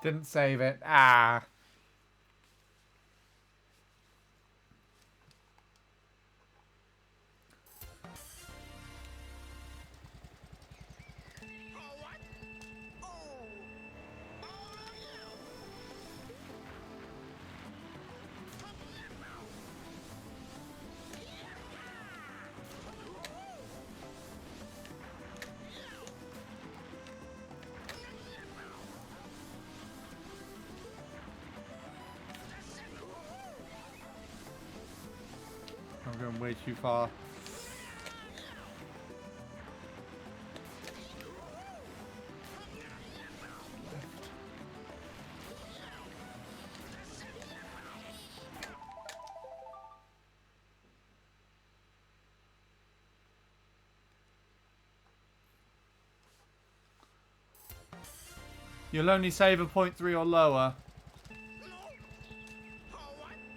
Didn't save it. Ah. I'm going way too far. You'll only save a 0.3 or lower.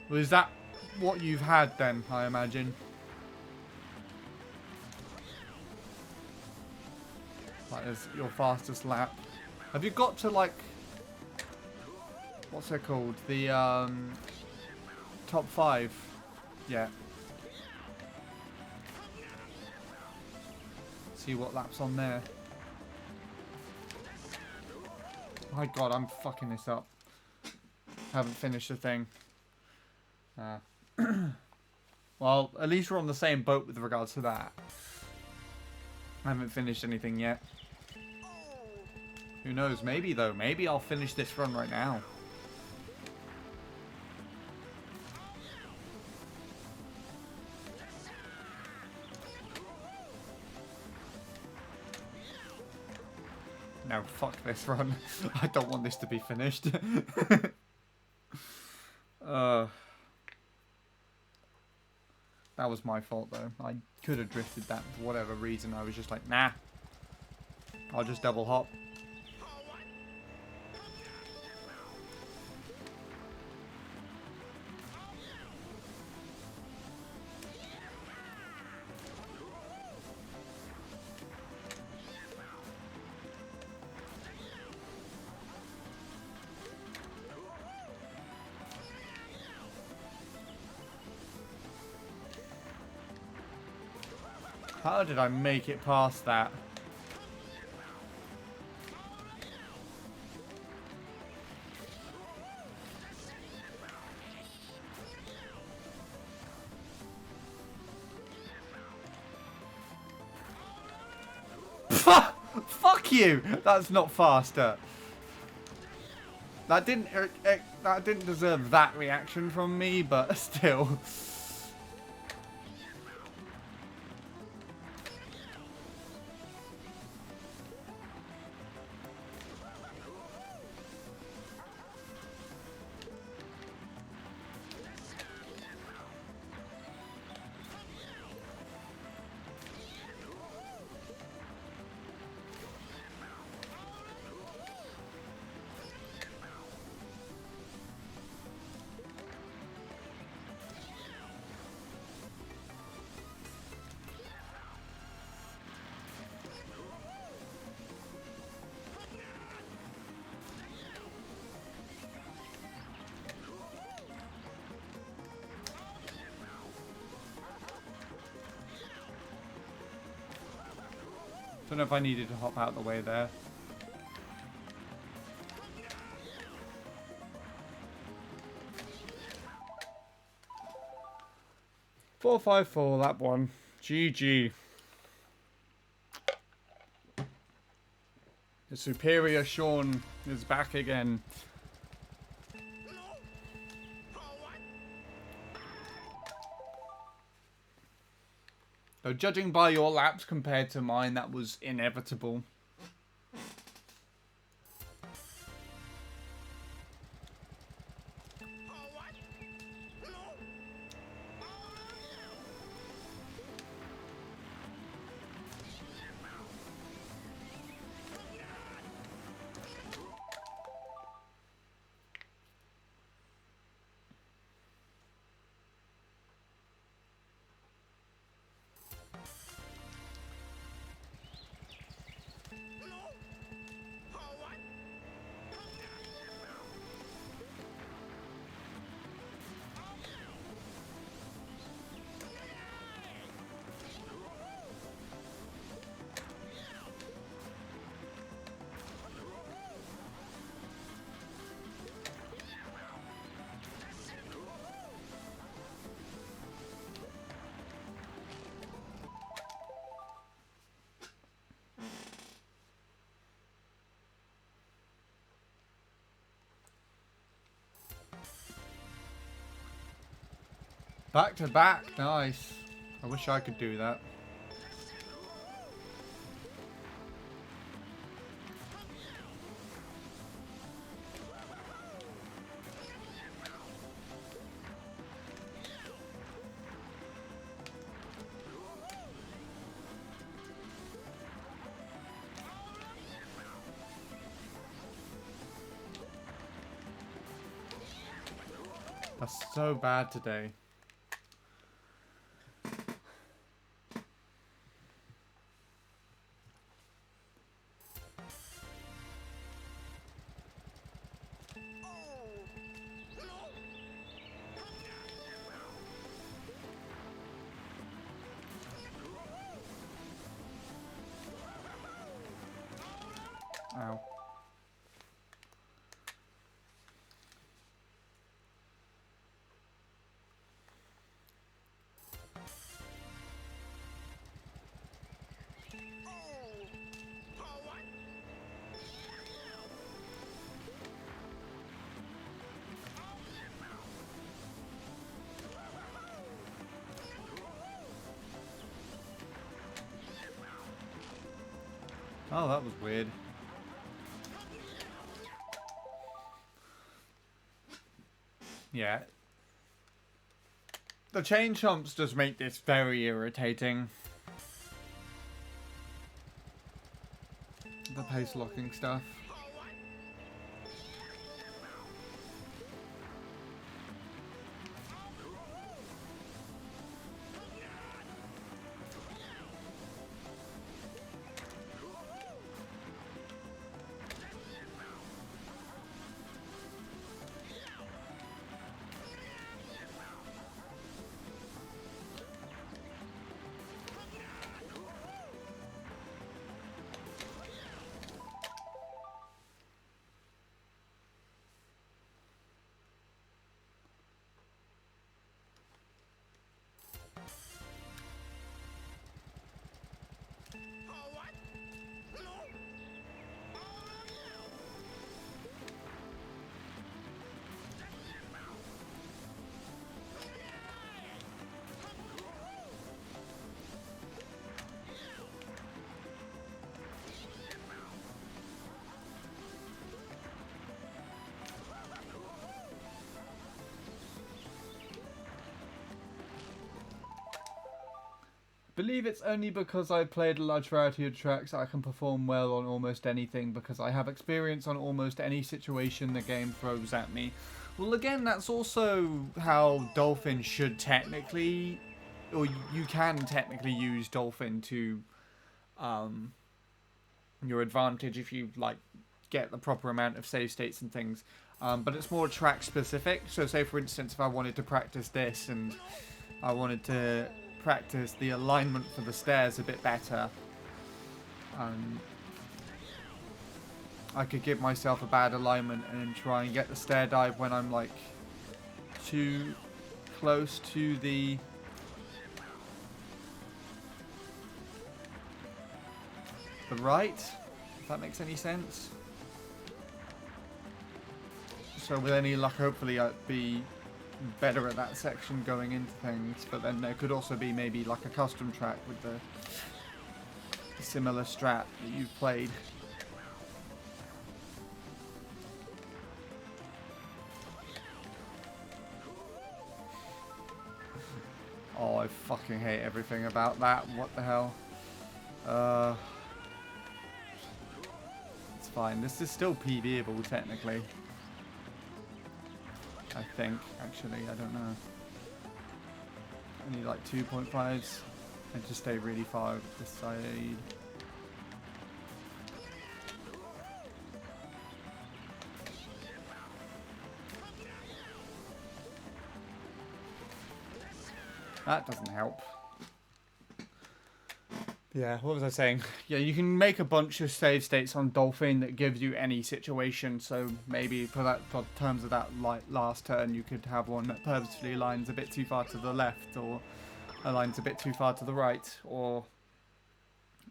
Well, is that what you've had then, I imagine? Like, as your fastest lap. Have you got to, like... What's it called? The, top 5? Yeah. See what lap's on there. My God, I'm fucking this up. Haven't finished the thing. Well, at least we're on the same boat with regards to that. I haven't finished anything yet. Who knows? Maybe, though. Maybe I'll finish this run right now. No, fuck this run. I don't want this to be finished. That was my fault, though. I could have drifted that for whatever reason. I was just like, nah. I'll just double hop. How did I make it past that? Fuck you! That's not faster. That didn't deserve that reaction from me, but still. Don't know if I needed to hop out the way there. 454, that one. GG. The superior Sean is back again. So judging by your laps compared to mine, that was inevitable. Back to back, nice. I wish I could do that. That's so bad today. Ow. Oh, that was weird. Yeah. The chain chomps just make this very irritating. The pace locking stuff. Believe it's only because I've played a large variety of tracks I can perform well on almost anything, because I have experience on almost any situation the game throws at me. Well, again, that's also how Dolphin should technically, or you can technically use Dolphin to your advantage if you like get the proper amount of save states and things. But it's more track specific. So say for instance, if I wanted to practice this and I wanted to practice the alignment for the stairs a bit better, I could give myself a bad alignment and try and get the stair dive when I'm like too close to the right, if that makes any sense. So with any luck, hopefully I'd be better at that section going into things, but then there could also be maybe like a custom track with the similar strat that you've played. Oh, I fucking hate everything about that. What the hell? It's fine. This is still PBable technically. I think, actually, I don't know. I need like 2.5s and just stay really far over this side. That doesn't help. Yeah, what was I saying? Yeah, you can make a bunch of save states on Dolphin that gives you any situation. So maybe for terms of that last turn, you could have one that purposefully aligns a bit too far to the left, or aligns a bit too far to the right, or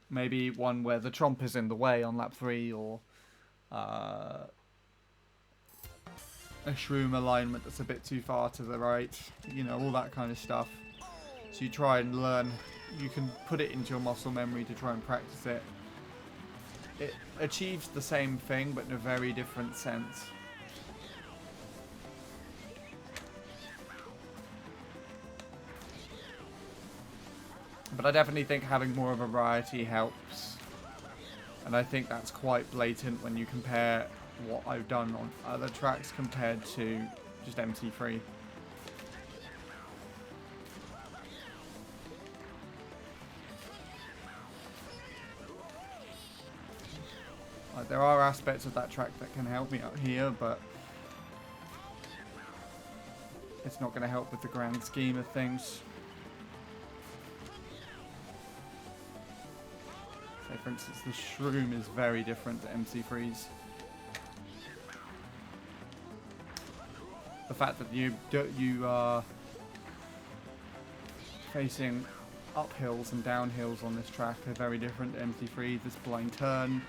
maybe one where the tromp is in the way on lap 3, or a shroom alignment that's a bit too far to the right. You know, all that kind of stuff. So you try and learn. You can put it into your muscle memory to try and practice it. It achieves the same thing, but in a very different sense. But I definitely think having more of a variety helps. And I think that's quite blatant when you compare what I've done on other tracks compared to just MC3. There are aspects of that track that can help me out here, but it's not going to help with the grand scheme of things. So for instance, the shroom is very different to MC3's. The fact that you are facing uphills and downhills on this track are very different to MC3's. This blind turn.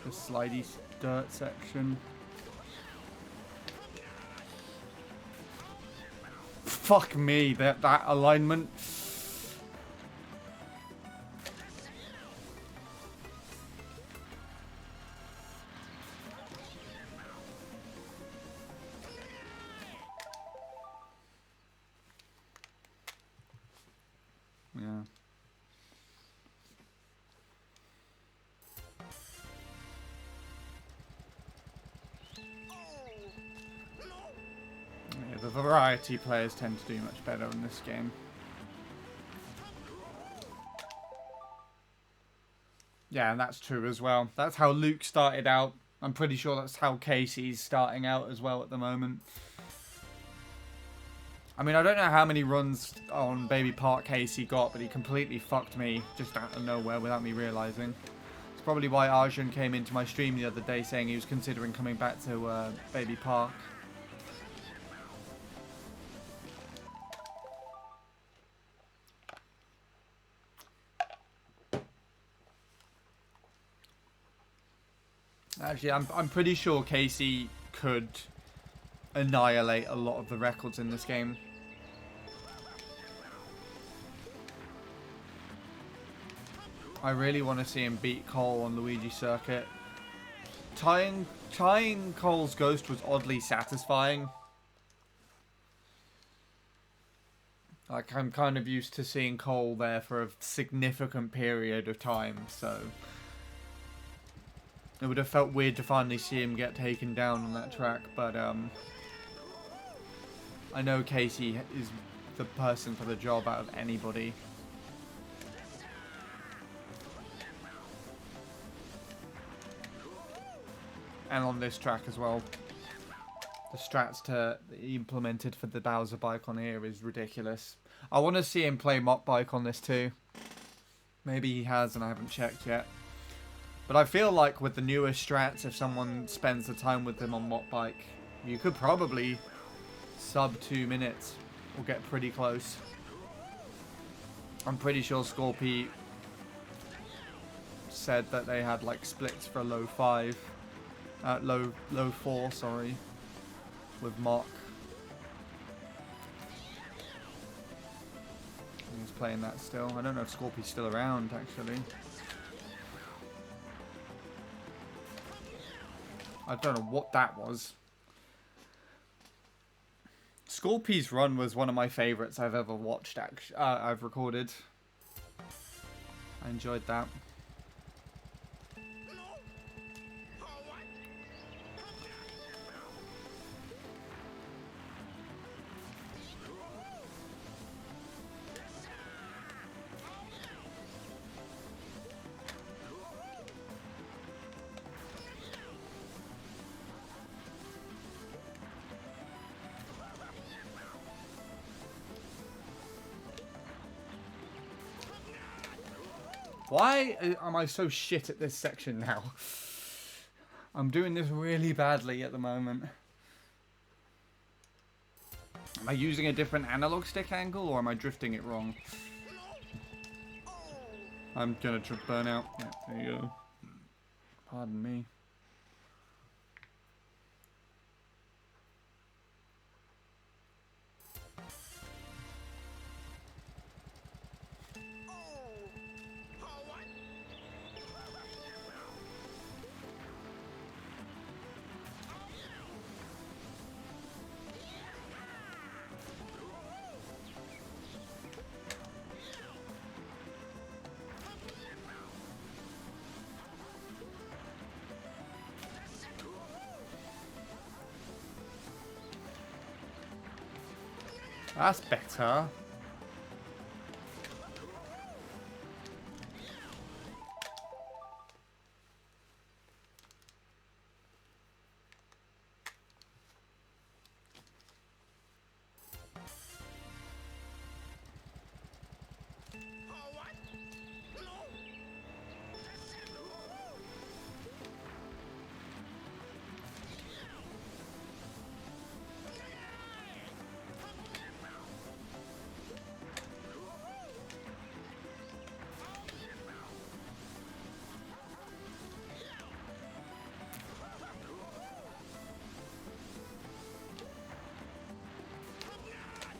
The slidey dirt section. Fuck me, that alignment. Yeah. The variety players tend to do much better in this game. Yeah, and that's true as well. That's how Luke started out. I'm pretty sure that's how Casey's starting out as well at the moment. I mean, I don't know how many runs on Baby Park Casey got, but he completely fucked me just out of nowhere without me realising. It's probably why Arjun came into my stream the other day saying he was considering coming back to Baby Park. Actually, I'm pretty sure Casey could annihilate a lot of the records in this game. I really want to see him beat Cole on Luigi Circuit. Tying Cole's Ghost was oddly satisfying. Like, I'm kind of used to seeing Cole there for a significant period of time, so it would have felt weird to finally see him get taken down on that track, but I know Casey is the person for the job out of anybody. And on this track as well. The strats to implemented for the Bowser bike on here is ridiculous. I want to see him play Mop Bike on this too. Maybe he has and I haven't checked yet. But I feel like with the newer strats, if someone spends the time with them on Mop Bike, you could probably sub 2 minutes or get pretty close. I'm pretty sure Scorpy said that they had like splits for low 5, low 4, sorry, with Mock. He's playing that still. I don't know if Scorpy's still around actually. I don't know what that was. Scorpy's run was one of my favorites I've ever watched. I've recorded. I enjoyed that. Why am I so shit at this section now? I'm doing this really badly at the moment. Am I using a different analog stick angle or am I drifting it wrong? I'm gonna burn out. Yeah, there you go. Pardon me. That's better.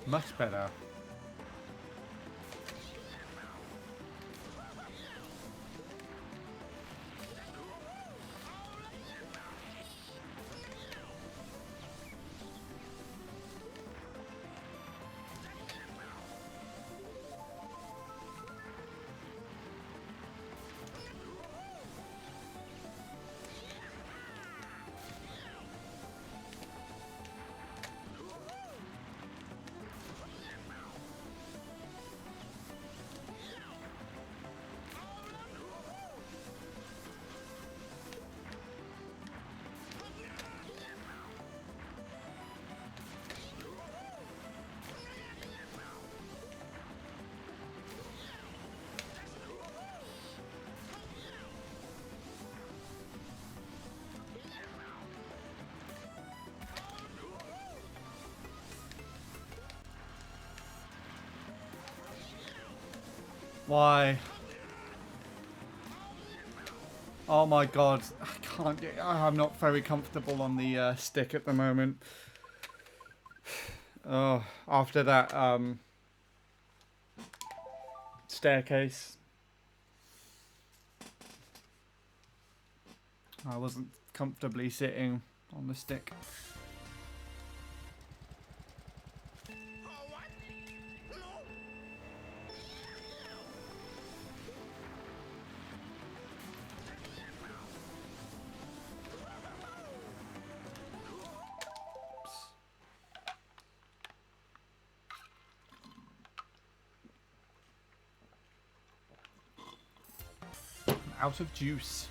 Much better. Why? Oh my god, I can't get, I'm not very comfortable on the stick at the moment. Oh, after that staircase, I wasn't comfortably sitting on the stick. Out of juice.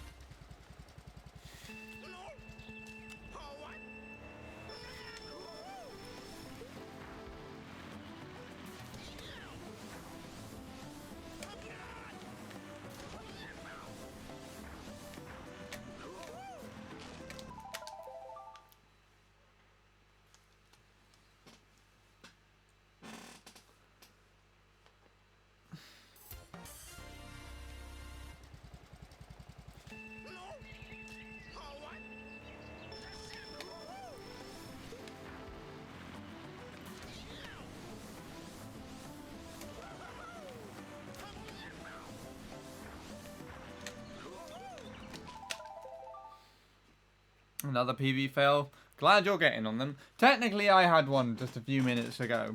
Another PB fail. Glad you're getting on them. Technically, I had one just a few minutes ago.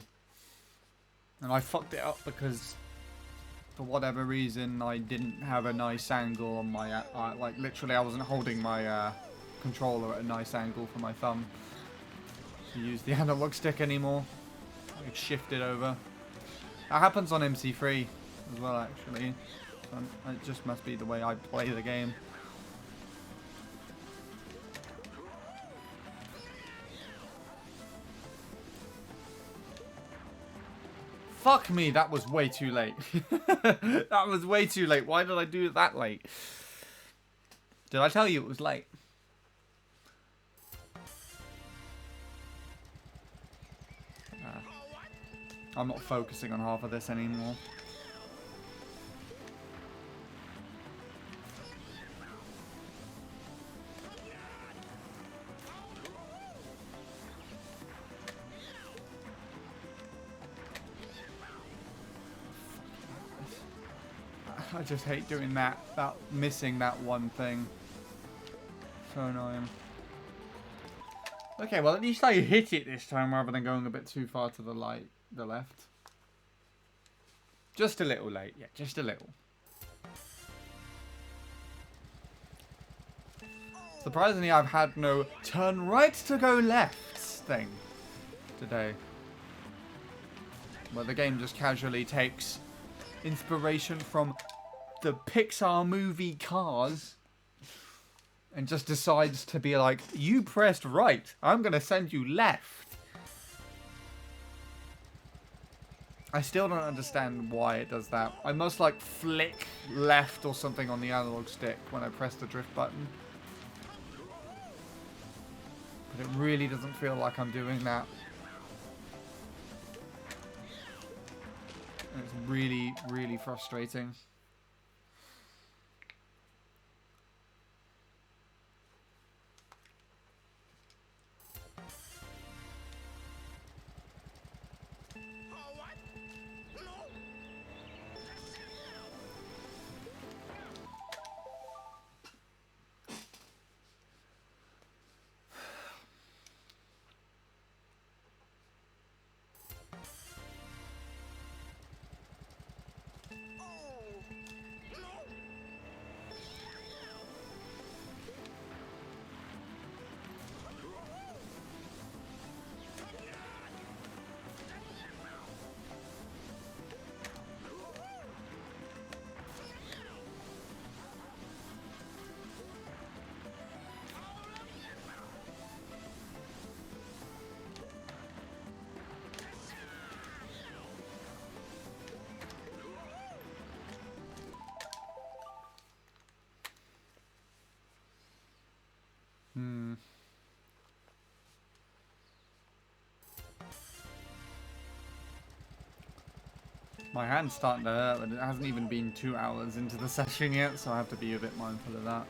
And I fucked it up because, for whatever reason, I didn't have a nice angle on my... like, literally, I wasn't holding my controller at a nice angle for my thumb to use the analog stick anymore. I shifted over. That happens on MC3 as well, actually. It just must be the way I play the game. Fuck me, that was way too late. That was way too late. Why did I do it that late? Did I tell you it was late? I'm not focusing on half of this anymore. I just hate doing that. Missing that one thing. So annoying. Okay, well at least I hit it this time rather than going a bit too far to the left. Just a little late, yeah, just a little. Surprisingly, I've had no turn right to go left thing today. Where the game just casually takes inspiration from the Pixar movie Cars and just decides to be like, you pressed right, I'm gonna send you left. I still don't understand why it does that. I must like flick left or something on the analog stick when I press the drift button. But it really doesn't feel like I'm doing that. And it's really, really frustrating. My hand's starting to hurt, but it hasn't even been 2 hours into the session yet, so I have to be a bit mindful of that.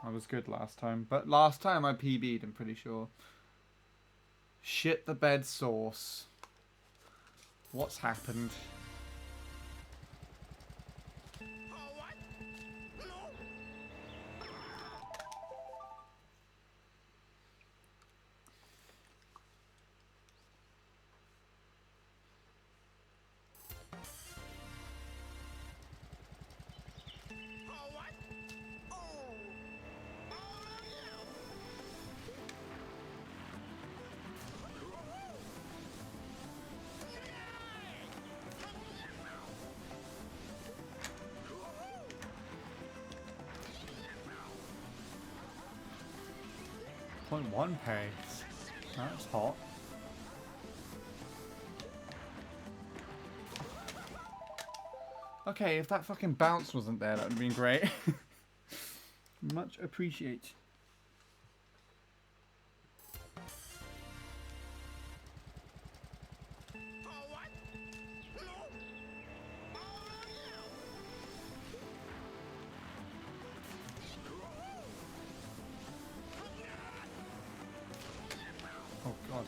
I was good last time, but last time I PB'd, I'm pretty sure. Shit the bed sauce. What's happened? .1 pace. That's hot. Okay, if that fucking bounce wasn't there, that would have been great. Much appreciate. Oh god.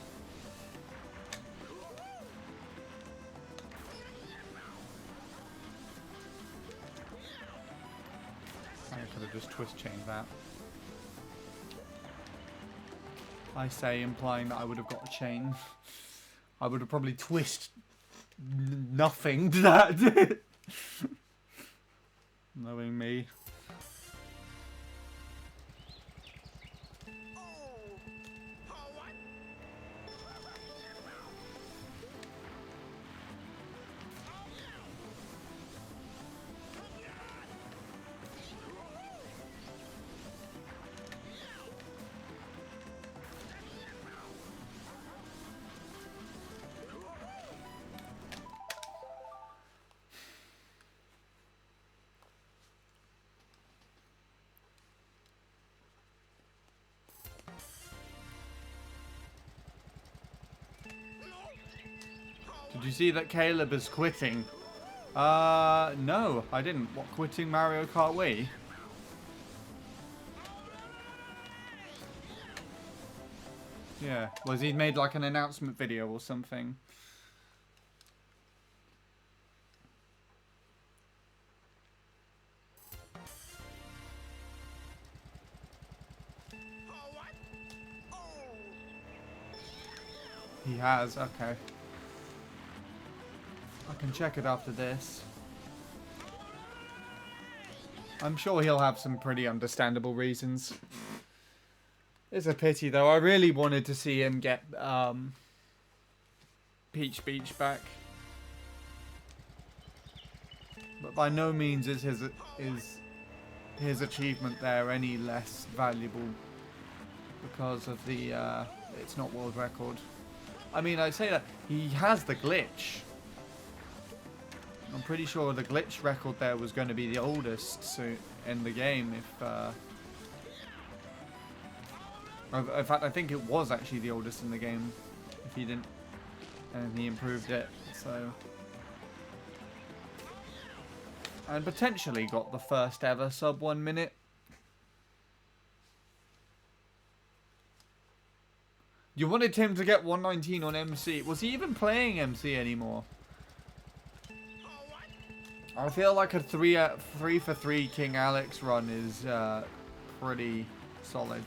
would have just twist chained that. I say, implying that I would have got a chain. I would have probably nothing to that. Knowing me. Did you see that Caleb is quitting? No, I didn't. What, quitting Mario Kart Wii? Yeah, was he made like an announcement video or something? He has, okay. I can check it after this. I'm sure he'll have some pretty understandable reasons. It's a pity though. I really wanted to see him get Peach Beach back. But by no means is his achievement there any less valuable because of the it's not world record. I mean, I say that he has the glitch. I'm pretty sure the glitch record there was going to be the oldest in the game. In fact, I think it was actually the oldest in the game. If he didn't, and he improved it. So, and potentially got the first ever sub 1 minute. You wanted him to get 119 on MC. Was he even playing MC anymore? I feel like a 3 for 3 King Alex run is pretty solid.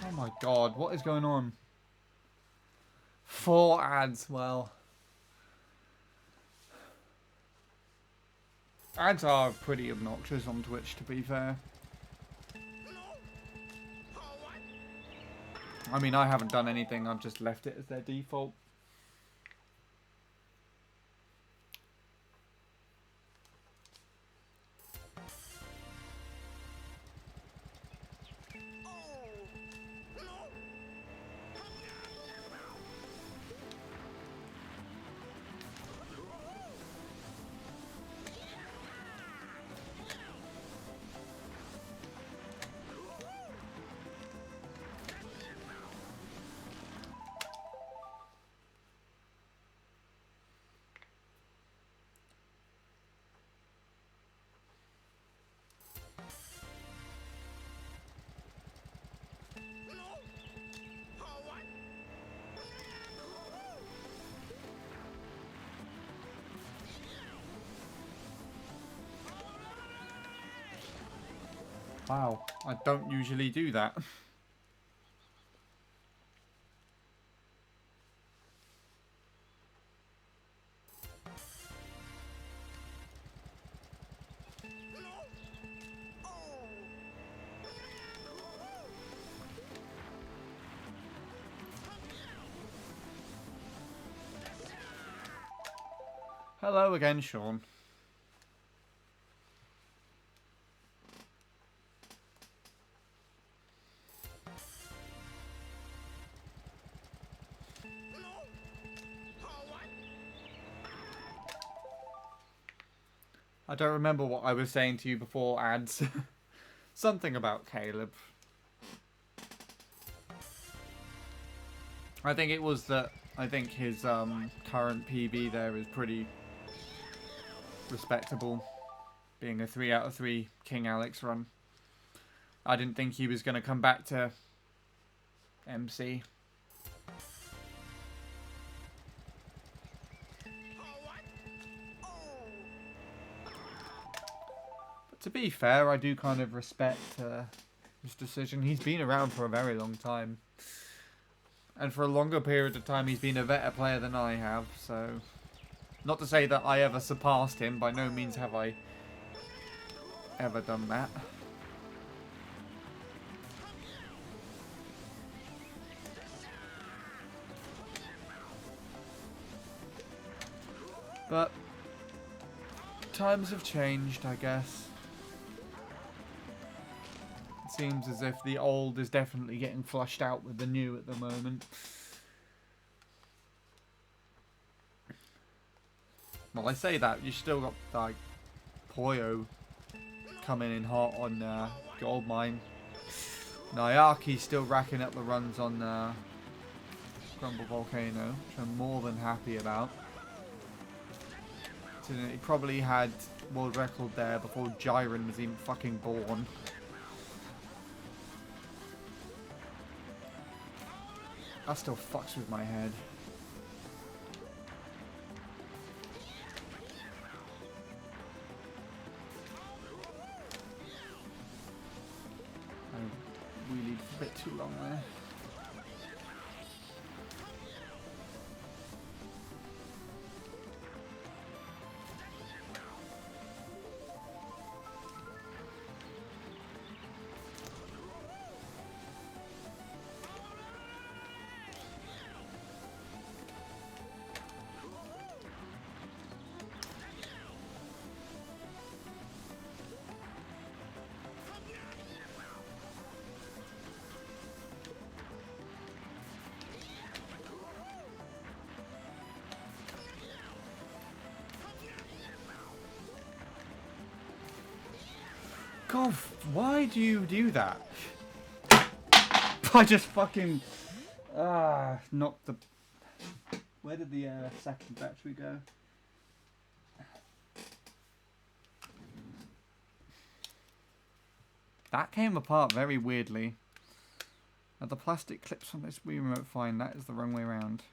Oh my god, what is going on? 4 ads, well. Ads are pretty obnoxious on Twitch, to be fair. I mean, I haven't done anything, I've just left it as their default. Wow, I don't usually do that. Hello again, Sean. I don't remember what I was saying to you before ads. Something about Caleb. I think it was that I think his current PB there is pretty respectable, being a 3 out of 3 King Alex run. I didn't think he was going to come back to MC. But to be fair, I do kind of respect his decision. He's been around for a very long time. And for a longer period of time, he's been a better player than I have, so... Not to say that I ever surpassed him, by no means have I ever done that. But times have changed, I guess. It seems as if the old is definitely getting flushed out with the new at the moment. Well, I say that, you still got, like, Poyo coming in hot on Goldmine. Nyaki's still racking up the runs on Grumble Volcano, which I'm more than happy about. So, he probably had world record there before Jiren was even fucking born. That still fucks with my head. I wheelied a bit too long there. God, why do you do that? I just fucking... knocked the... Where did the second battery go? That came apart very weirdly. Are the plastic clips on this Wii remote fine? That is the wrong way around.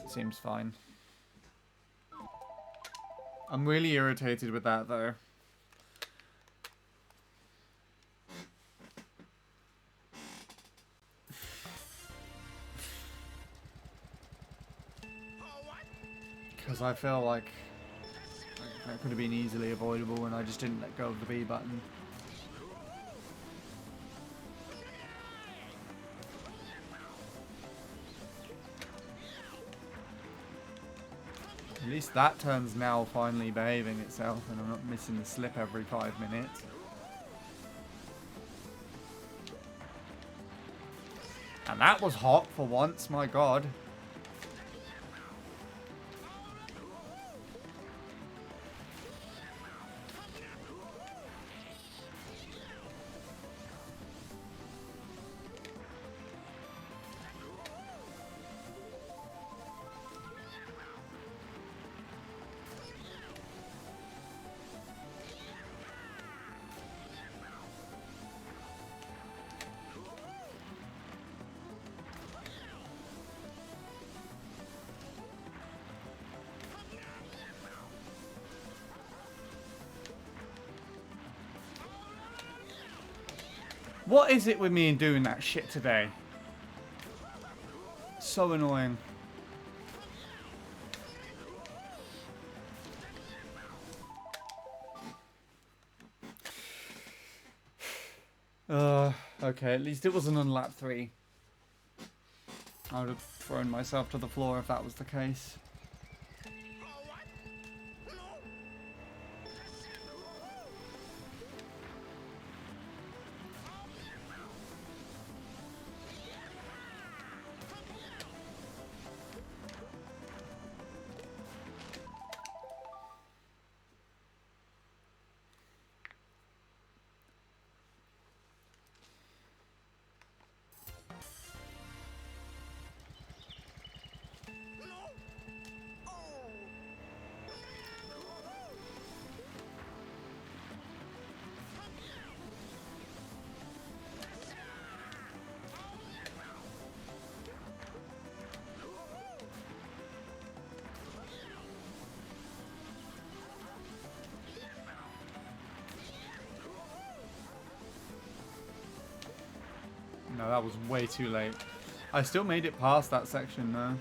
Seems fine. I'm really irritated with that though. Because I feel like that could have been easily avoidable and I just didn't let go of the B button. At least that turn's now finally behaving itself and I'm not missing the slip every 5 minutes. And that was hot for once, my god. What is it with me and doing that shit today? So annoying. Okay, at least it wasn't on lap 3. I would have thrown myself to the floor if that was the case. No, that was way too late. I still made it past that section though.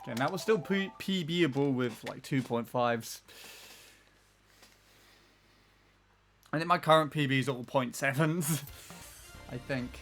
And that was still PBable with like 2.5s. I think my current PB is all 0.7s. I think.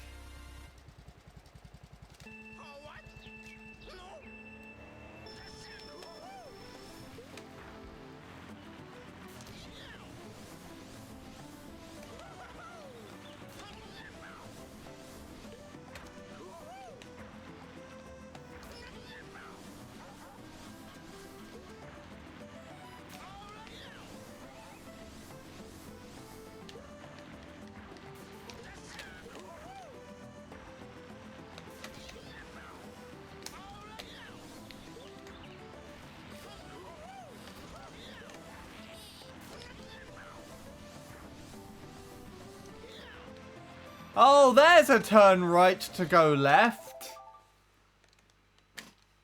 Oh, there's a turn right to go left.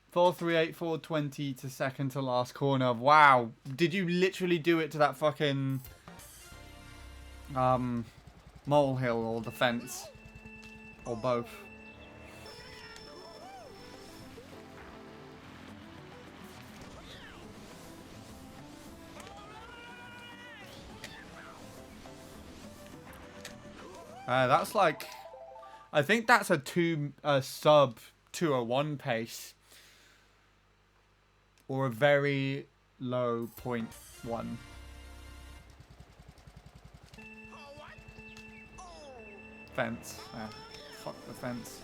438, 420 to second to last corner. Wow. Did you literally do it to that fucking molehill or the fence? Or both? That's like, I think that's a sub 201 pace. Or a very low 0.1. Fence. Fuck the fence.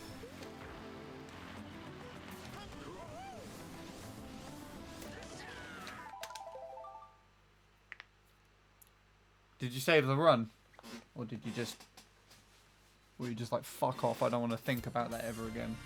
Did you save the run? Or did you just... Or you just like, fuck off, I don't want to think about that ever again.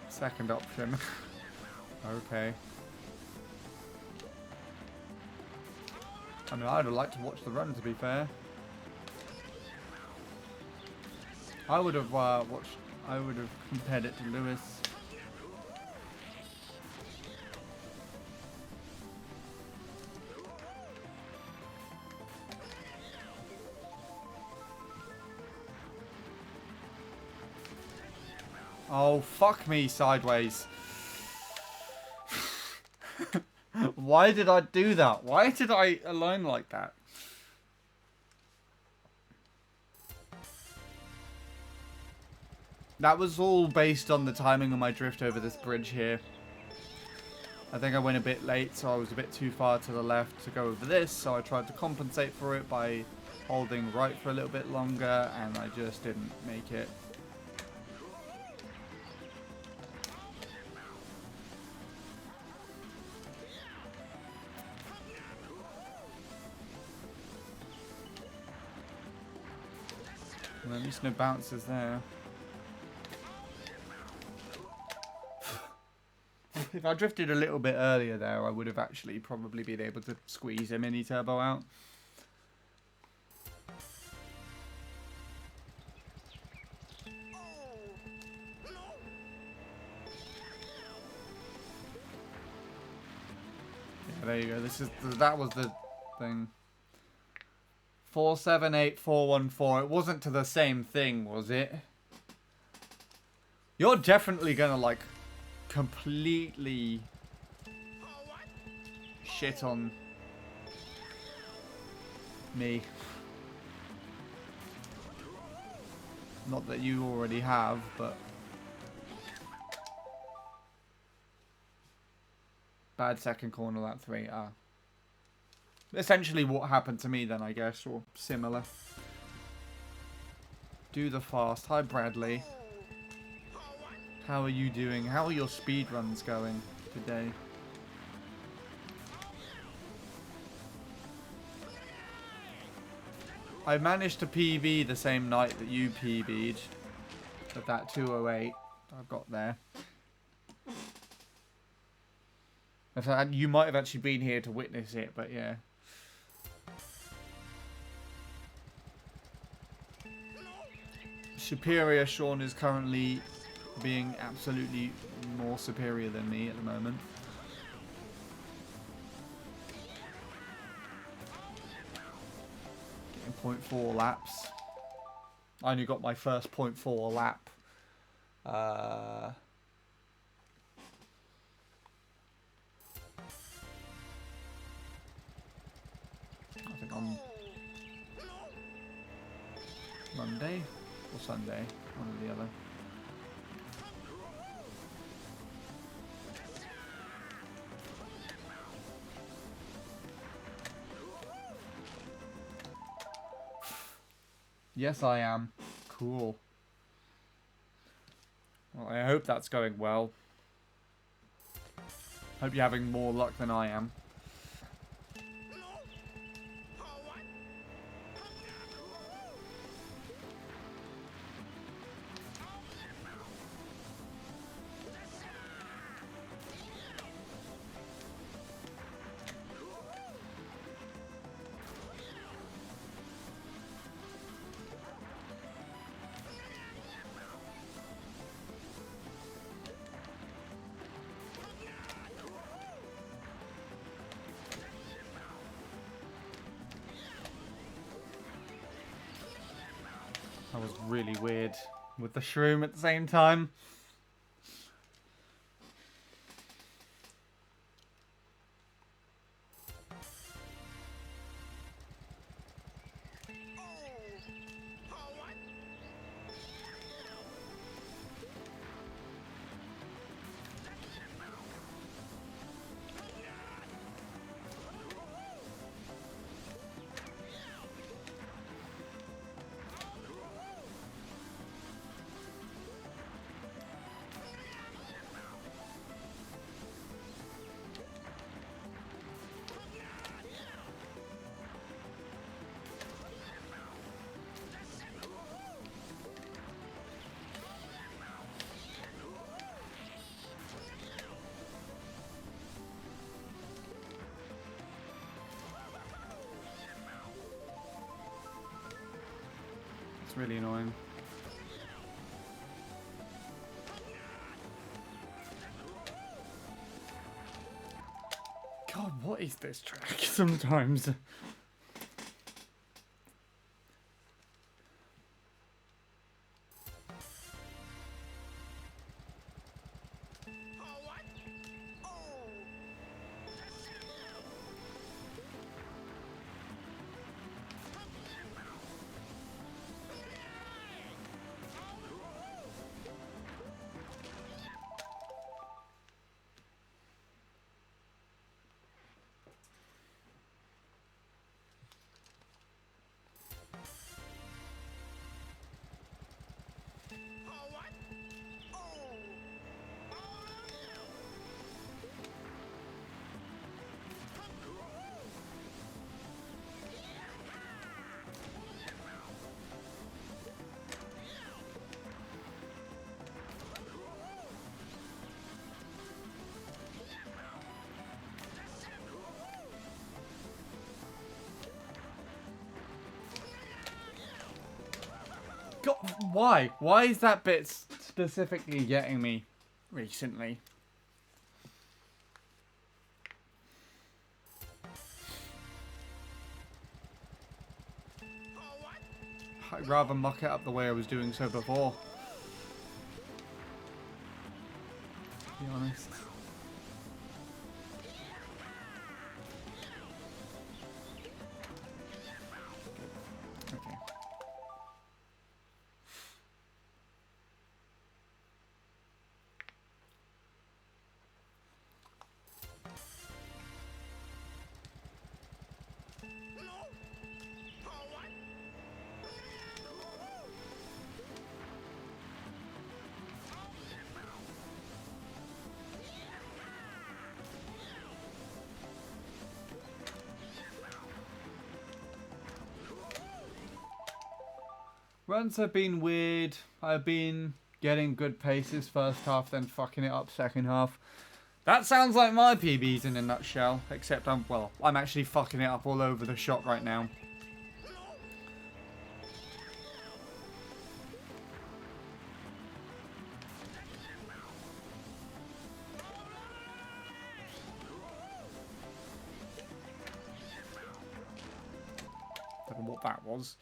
Second option. Okay. I mean, I'd have liked to watch the run, to be fair. I would have compared it to Lewis. Oh, fuck me sideways. Why did I do that? Why did I align like that? That was all based on the timing of my drift over this bridge here. I think I went a bit late, so I was a bit too far to the left to go over this, so I tried to compensate for it by holding right for a little bit longer, and I just didn't make it. Well, at least no bounces there. If I drifted a little bit earlier there, I would have actually probably been able to squeeze a mini turbo out. Yeah, there you go. That was the thing. 478414. It wasn't to the same thing, was it? You're definitely gonna like completely shit on me. Not that you already have, but bad second corner lap 3. Essentially what happened to me then, I guess, or similar. Do the fast. Hi, Bradley. How are you doing? How are your speed runs going today? I managed to PB the same night that you PB'd. At that 208 I've got there. In fact, you might have actually been here to witness it, but yeah. Superior Sean is currently being absolutely more superior than me at the moment. Getting 0.4 laps. I only got my first 0.4 lap. I think on Monday or Sunday, one or the other. Yes, I am. Cool. Well, I hope that's going well. Hope you're having more luck than I am. That was really weird with the shroom at the same time. It's really annoying. God, what is this track sometimes? God, why? Why is that bit specifically getting me recently? I'd rather muck it up the way I was doing so before. To be honest. Okay. Runs have been weird. I've been getting good paces first half, then fucking it up second half. That sounds like my PBs in a nutshell, except I'm actually fucking it up all over the shop right now. Don't know what that was.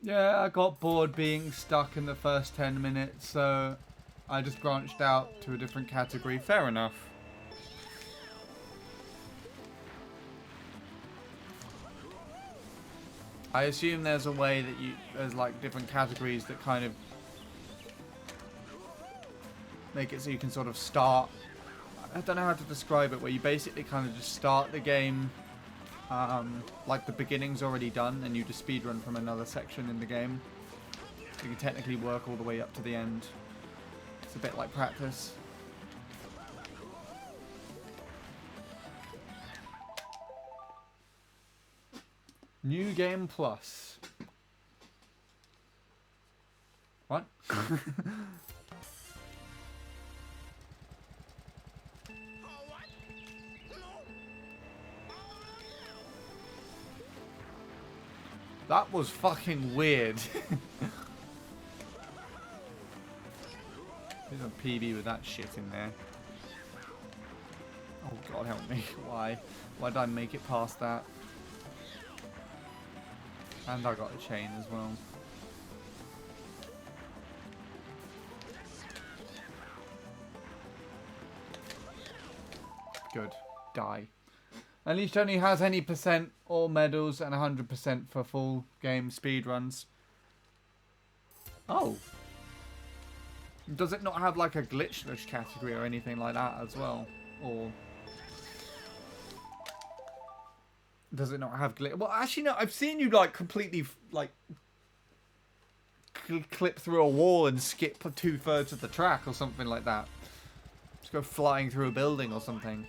Yeah, I got bored being stuck in the first 10 minutes, so I just branched out to a different category. Fair enough. I assume there's a way that there's like different categories that kind of make it so you can sort of start. I don't know how to describe it, where you basically kind of just start the game like the beginning's already done and you just speedrun from another section in the game. So you can technically work all the way up to the end. It's a bit like practice. New Game Plus. What? That was fucking weird. There's a PB with that shit in there. Oh god help me. Why? Why did I make it past that? And I got a chain as well. Good. Die. At least only has any percent all medals and 100% for full game speedruns. Oh. Does it not have like a glitchless category or anything like that as well? Or does it not have glitch? Well, actually no, I've seen you like completely like clip through a wall and skip 2/3 of the track or something like that. Just go flying through a building or something.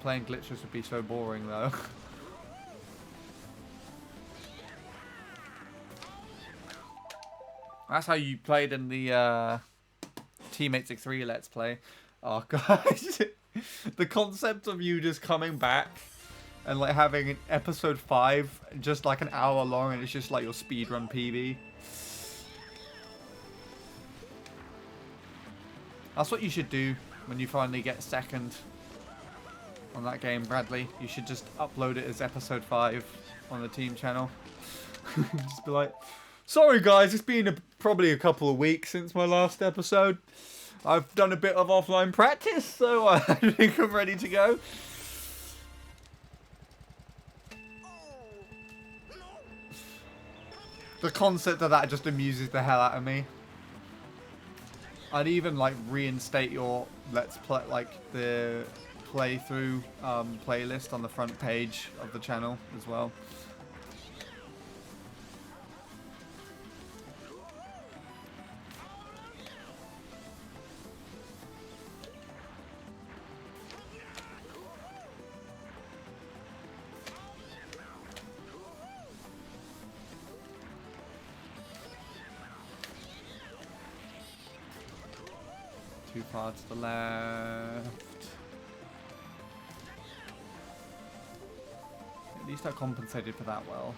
Playing glitches would be so boring though. That's how you played in the Teammates 3 Let's Play. Oh guys, the concept of you just coming back and like having an episode 5 just like an hour long and it's just like your speedrun PB. That's what you should do when you finally get second on that game, Bradley. You should just upload it as episode 5 on the team channel. Just be like, sorry guys, it's been probably a couple of weeks since my last episode. I've done a bit of offline practice, so I think I'm ready to go. The concept of that just amuses the hell out of me. I'd even like reinstate your Let's Play, like the playthrough playlist on the front page of the channel as well. Too far to the left. At least I compensated for that well.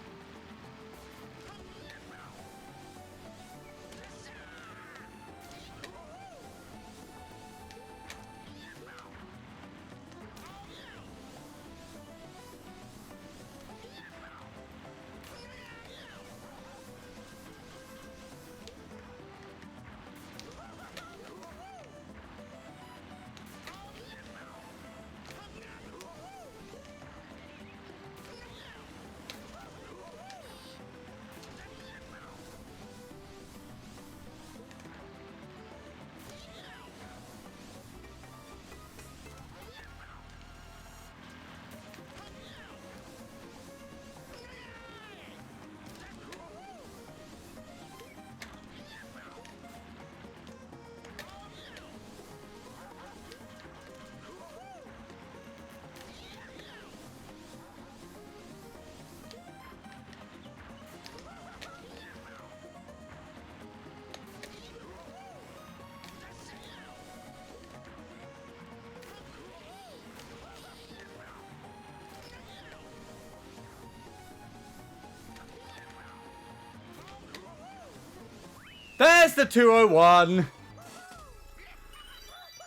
There's the 201.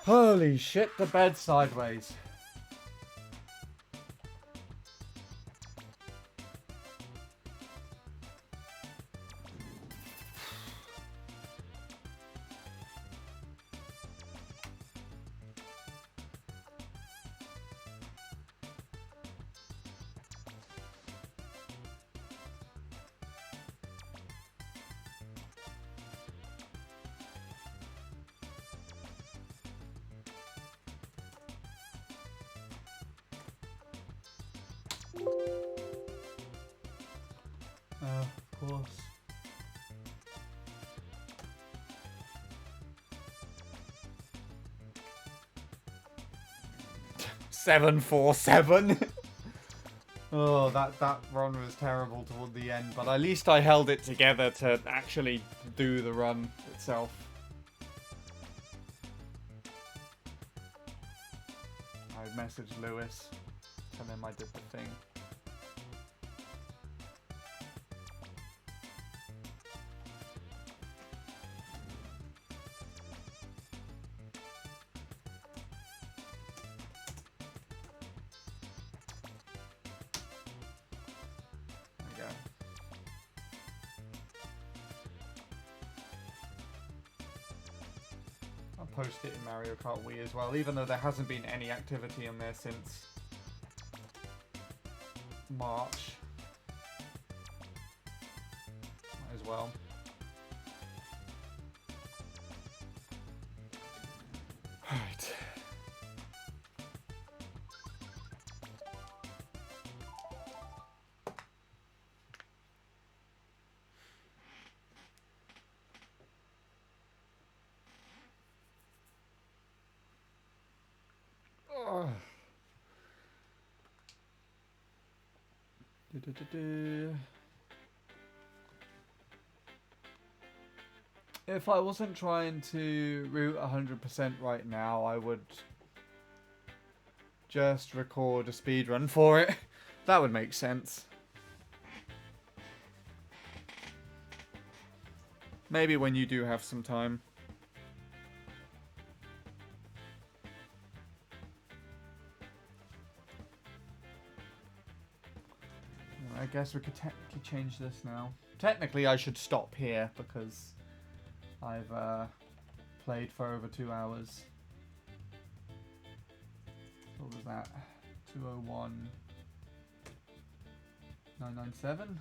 Holy shit, the bed sideways. Of course. Seven, 4, 7. Oh, that run was terrible toward the end, but at least I held it together to actually do the run itself. I messaged Lewis, tell him I did the thing. Post it in Mario Kart Wii as well, even though there hasn't been any activity on there since March. Might as well. Right. If I wasn't trying to route 100% right now, I would just record a speedrun for it. That would make sense. Maybe when you do have some time. I guess we could technically change this now. Technically, I should stop here because I've played for over 2 hours. What was that? 201,997?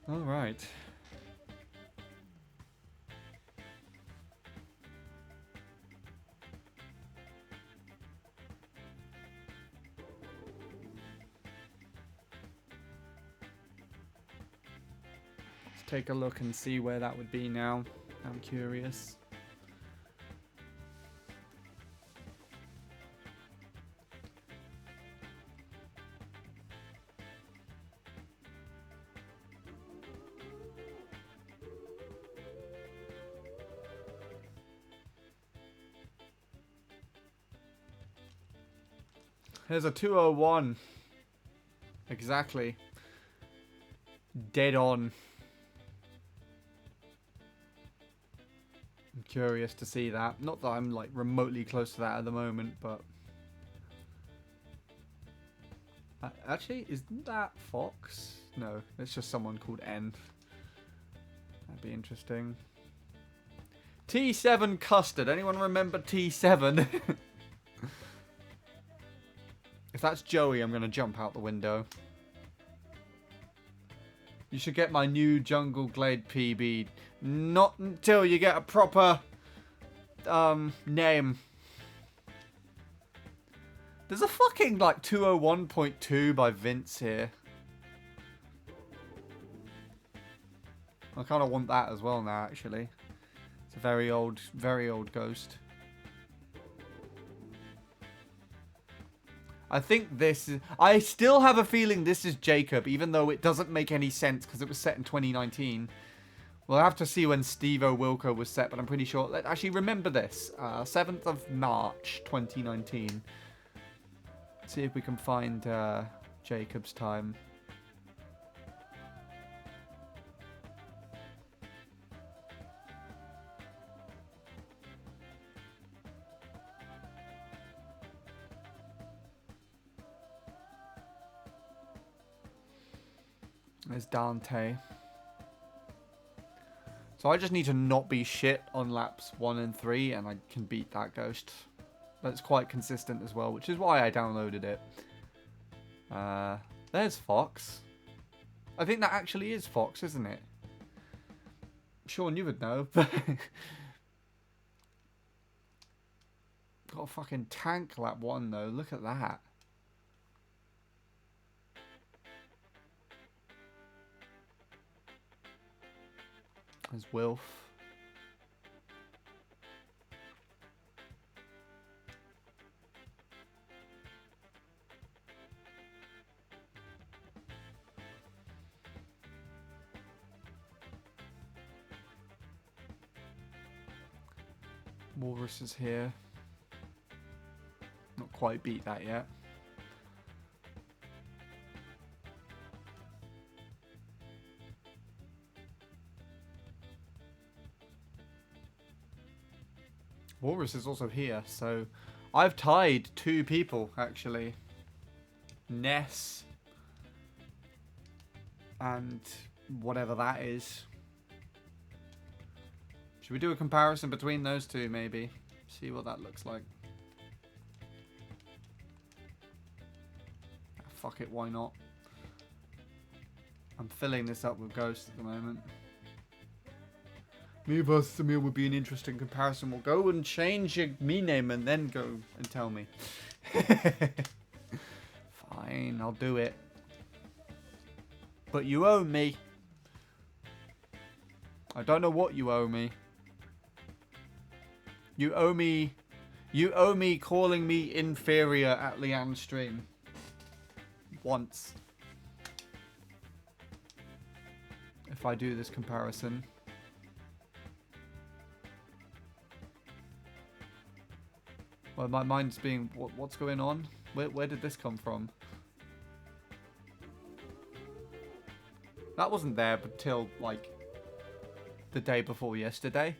All right. Let's take a look and see where that would be now. I'm curious. Here's a 201. Exactly. Dead on. I'm curious to see that. Not that I'm like remotely close to that at the moment, but... actually, isn't that Fox? No, it's just someone called N. That'd be interesting. T7 Custard. Anyone remember T7? If that's Joey, I'm going to jump out the window. You should get my new Jungle Glade PB. Not until you get a proper name. There's a fucking like 201.2 by Vince here. I kind of want that as well now, actually. It's a very old ghost. I think this is... I still have a feeling this is Jacob, even though it doesn't make any sense because it was set in 2019. We'll have to see when Steve-O Wilco was set, but I'm pretty sure... Actually, remember this. 7th of March, 2019. Let's see if we can find Jacob's time. There's Dante. So I just need to not be shit on laps 1 and 3 and I can beat that ghost. That's quite consistent as well, which is why I downloaded it. There's Fox. I think that actually is Fox, isn't it? Sean, you would know. Got a fucking tank lap 1 though. Look at that. There's Wilf. Walrus is here. Not quite beat that yet. Walrus is also here, so I've tied 2 people actually. Ness and whatever that is. Should we do a comparison between those 2 maybe? See what that looks like. Fuck it, why not? I'm filling this up with ghosts at the moment. Me versus Emil would be an interesting comparison. We'll go and change your me name and then go and tell me. Fine, I'll do it. But you owe me. I don't know what you owe me. You owe me calling me inferior at Leanne's stream. Once. If I do this comparison. Well, my mind's being... What's going on? Where did this come from? That wasn't there until, like, the day before yesterday.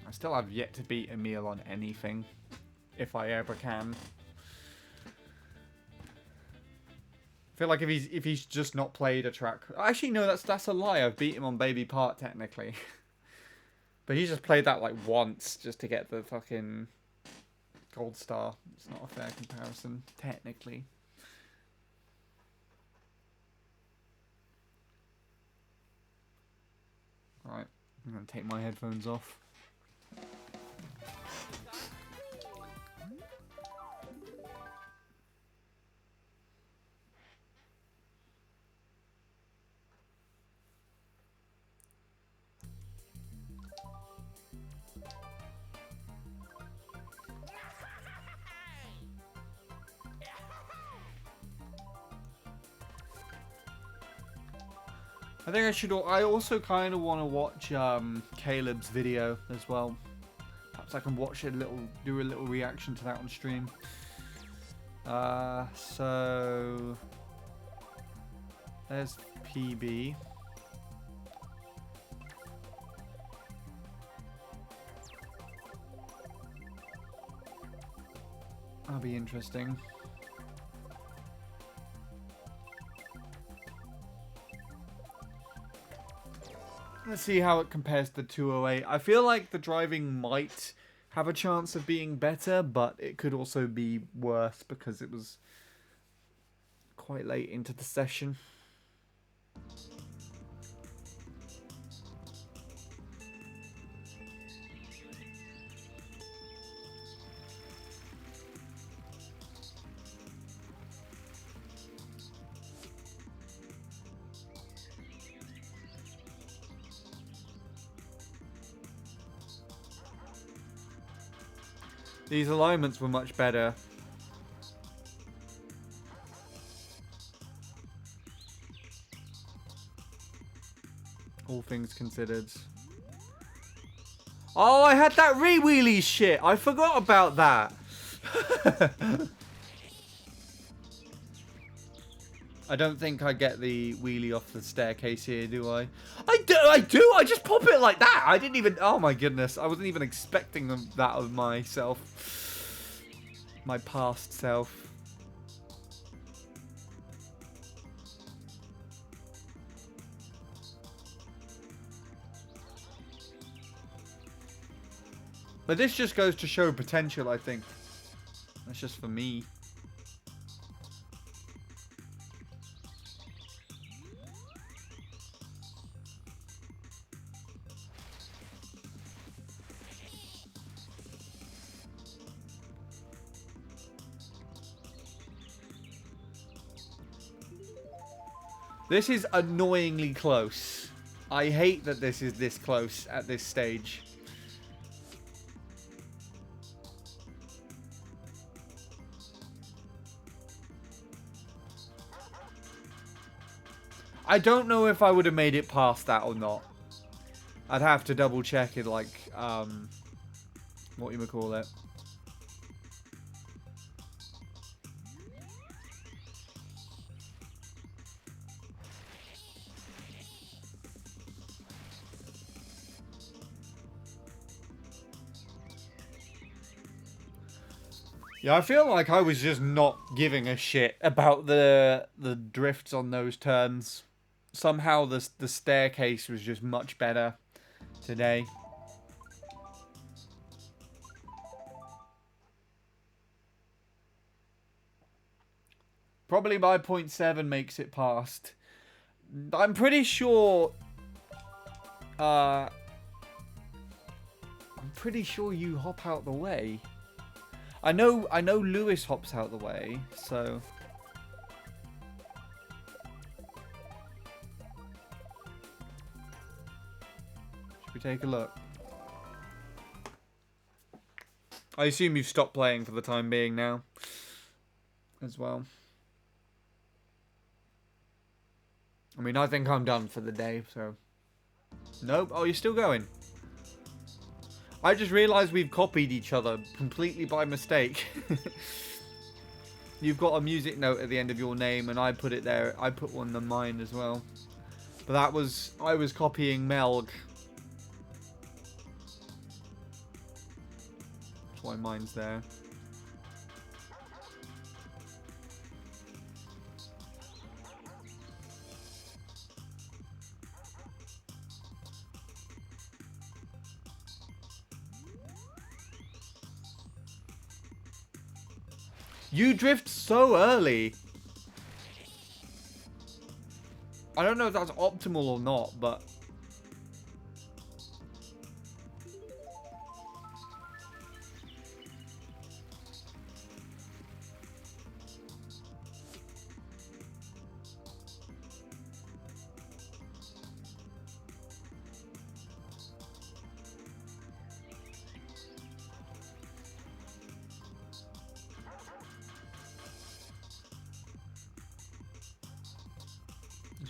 I still have yet to beat Emil on anything, if I ever can. I feel like if he's just not played a track. Actually, no, that's a lie. I've beat him on Baby Part technically, but he's just played that like once just to get the fucking gold star. It's not a fair comparison technically. Right, I'm gonna take my headphones off. I think I should. I also kind of want to watch Caleb's video as well. Perhaps I can watch it do a little reaction to that on stream. So there's PB. That'll be interesting. Let's see how it compares to the 208. I feel like the driving might have a chance of being better, but it could also be worse because it was quite late into the session. These alignments were much better. All things considered. Oh, I had that re-wheelie shit. I forgot about that. I don't think I get the wheelie off the staircase here, do I? I do! I just pop it like that! I didn't even... Oh my goodness. I wasn't even expecting that of myself. My past self. But this just goes to show potential, I think. That's just for me. This is annoyingly close. I hate that this is this close at this stage. I don't know if I would have made it past that or not. I'd have to double check it, like, what you would call it. Yeah, I feel like I was just not giving a shit about the drifts on those turns. Somehow the staircase was just much better today. Probably my 0.7 makes it past. I'm pretty sure... I'm pretty sure you hop out the way. I know Lewis hops out the way, so... Should we take a look? I assume you've stopped playing for the time being now. As well. I mean, I think I'm done for the day, so... Nope. Oh, you're still going? I just realised we've copied each other completely by mistake. You've got a music note at the end of your name, and I put it there. I put one on mine as well. But that was... I was copying Melg. That's why mine's there. You drift so early. I don't know if that's optimal or not, but...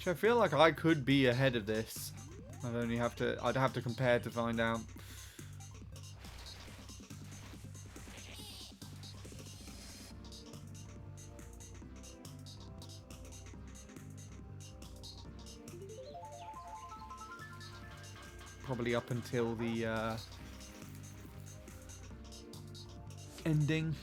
I feel like I could be ahead of this. I'd have to compare to find out. Probably up until the ending.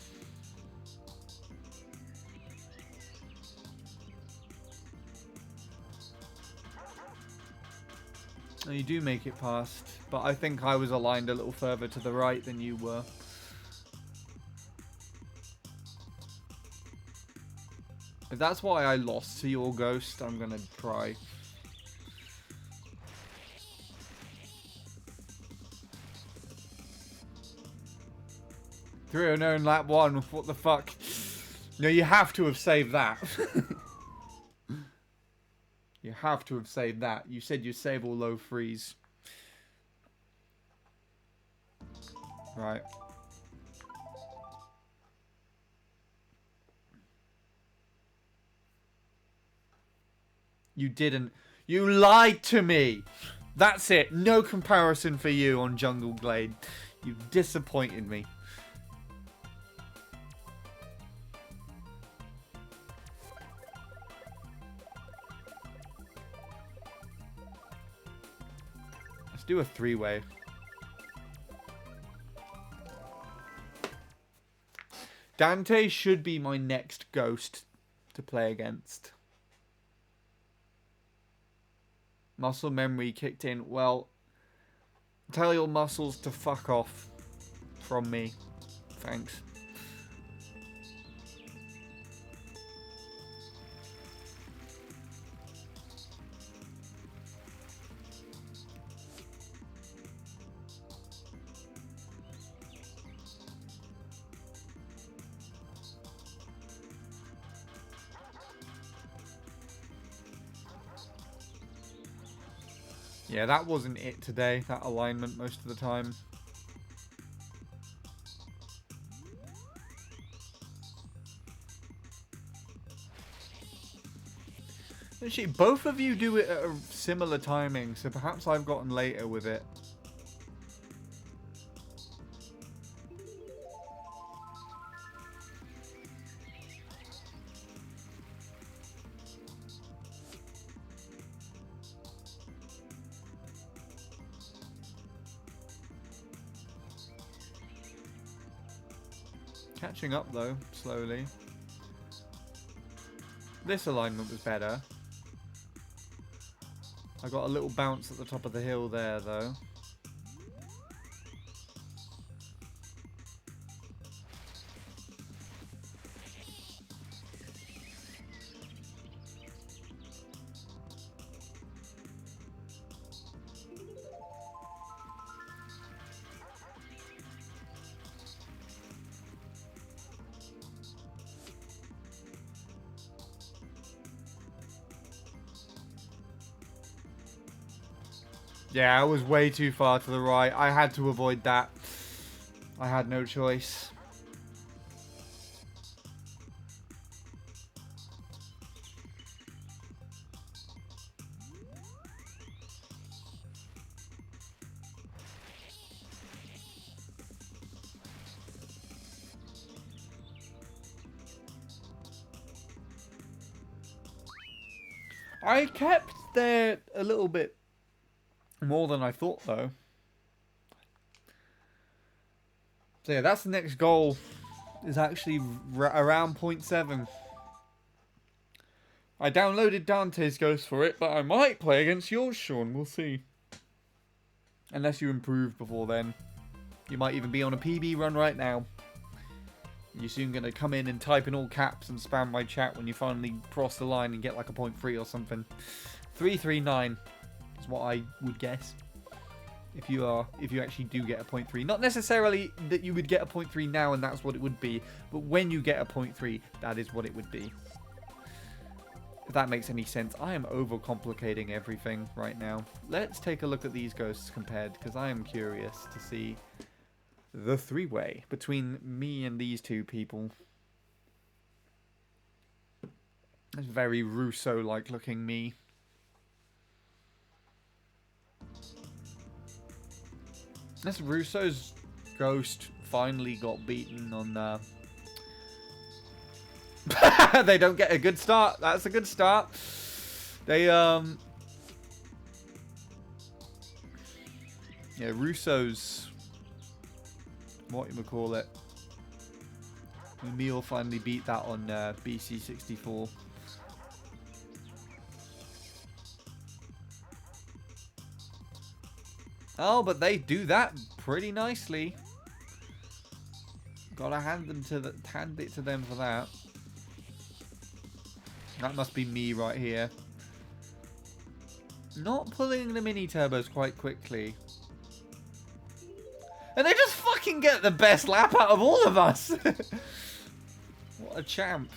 No, you do make it past, but I think I was aligned a little further to the right than you were. If that's why I lost to your ghost, I'm gonna cry. .309 in lap 1, what the fuck? No, you have to have saved that. You have to have saved that. You said you save all low freeze. Right. You didn't. You lied to me. That's it. No comparison for you on Jungle Glade. You disappointed me. Let's do a three-way. Dante should be my next ghost to play against. Muscle memory kicked in. Well, tell your muscles to fuck off from me. Thanks. Yeah, that wasn't it today, that alignment most of the time. Actually, both of you do it at a similar timing, so perhaps I've gotten later with it. Catching up though, slowly. This alignment was better. I got a little bounce at the top of the hill there though. Yeah, I was way too far to the right. I had to avoid that. I had no choice. I kept there a little bit more than I thought, though. So yeah, that's the next goal. Is actually around 0.7. I downloaded Dante's Ghost for it, but I might play against yours, Sean. We'll see. Unless you improve before then. You might even be on a PB run right now. You're soon going to come in and type in all caps and spam my chat when you finally cross the line and get like a 0.3 or something. 339. Is what I would guess. If you actually do get a 0.3. Not necessarily that you would get a 0.3 now and that's what it would be, but when you get a 0.3, that is what it would be. If that makes any sense. I am overcomplicating everything right now. Let's take a look at these ghosts compared, because I am curious to see the three-way between me and these two people. That's very Russo-like looking me. This Russo's ghost finally got beaten on they don't get a good start. That's a good start. They yeah, Russo's whatchamacallit. Emil finally beat that on BC64. Oh, but they do that pretty nicely. Gotta hand it to them for that. That must be me right here. Not pulling the mini turbos quite quickly. And they just fucking get the best lap out of all of us. What a champ.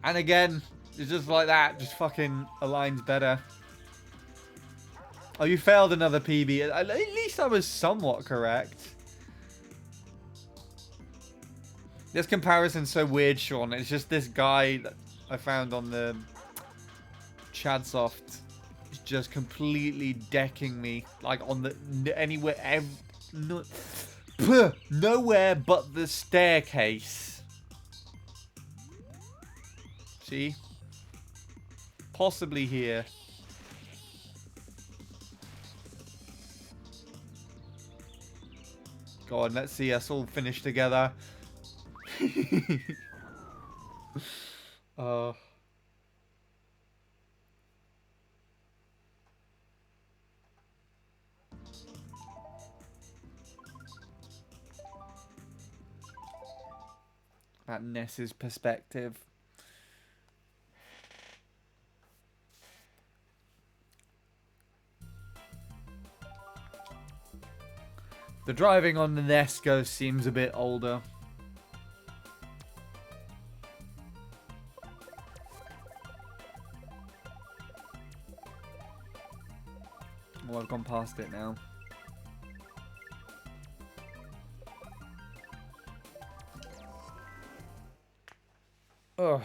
And again, it's just like that. Just fucking aligns better. Oh, you failed another PB. At least I was somewhat correct. This comparison's so weird, Sean. It's just this guy that I found on the Chadsoft is just completely decking me. Like on the anywhere, nowhere but the staircase. See? Possibly here. Go on, let's see us all finish together. That Ness's perspective. The driving on the Ness Ghost seems a bit older. Oh, I've gone past it now. Ugh.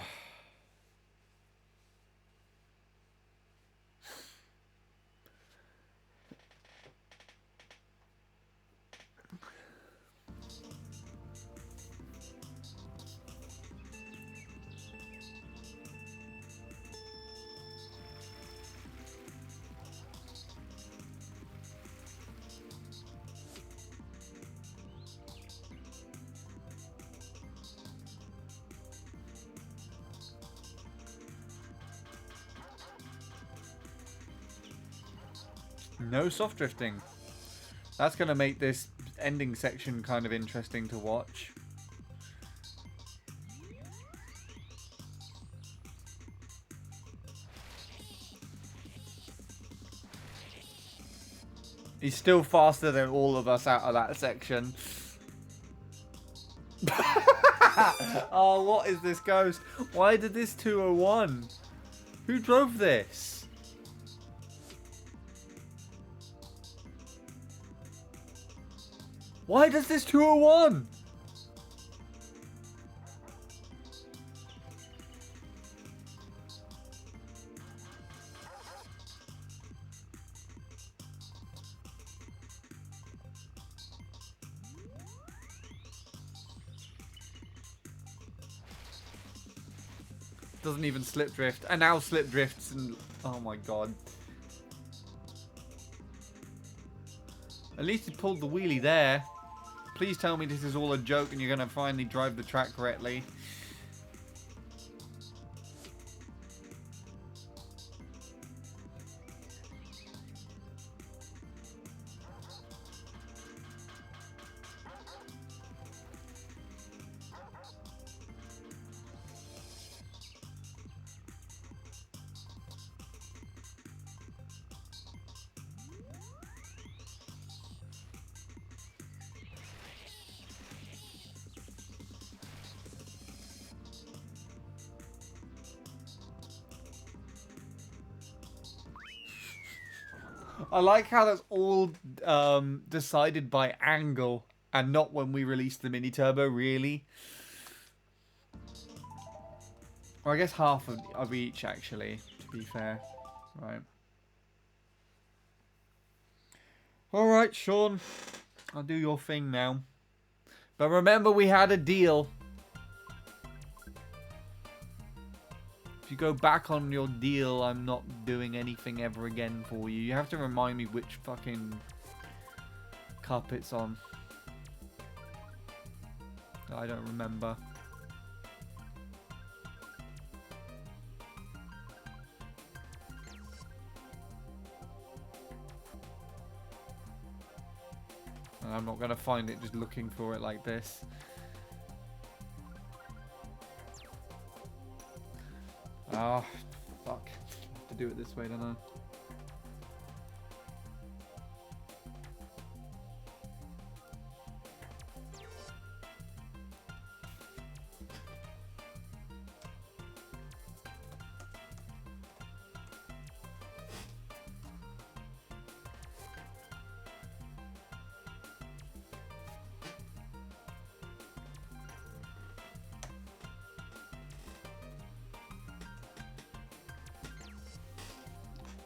No soft drifting. That's going to make this ending section kind of interesting to watch. He's still faster than all of us out of that section. Oh, what is this ghost? Why did this 201? Who drove this? Why does this 201? Doesn't even slip drift. And now slip drifts and... Oh my god. At least he pulled the wheelie there. Please tell me this is all a joke and you're going to finally drive the track correctly. I like how that's all decided by angle and not when we release the mini turbo, really. Or I guess half of each, actually, to be fair. Right. Alright, Sean. I'll do your thing now. But remember, we had a deal. If you go back on your deal, I'm not doing anything ever again for you. You have to remind me which fucking cup it's on. I don't remember. And I'm not going to find it just looking for it like this. Ah, fuck. I have to do it this way, don't I?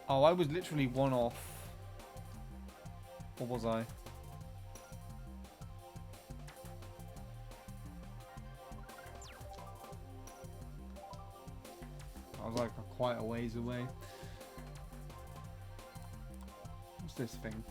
Oh, I was literally one off. Or was I? I was like quite a ways away. What's this thing?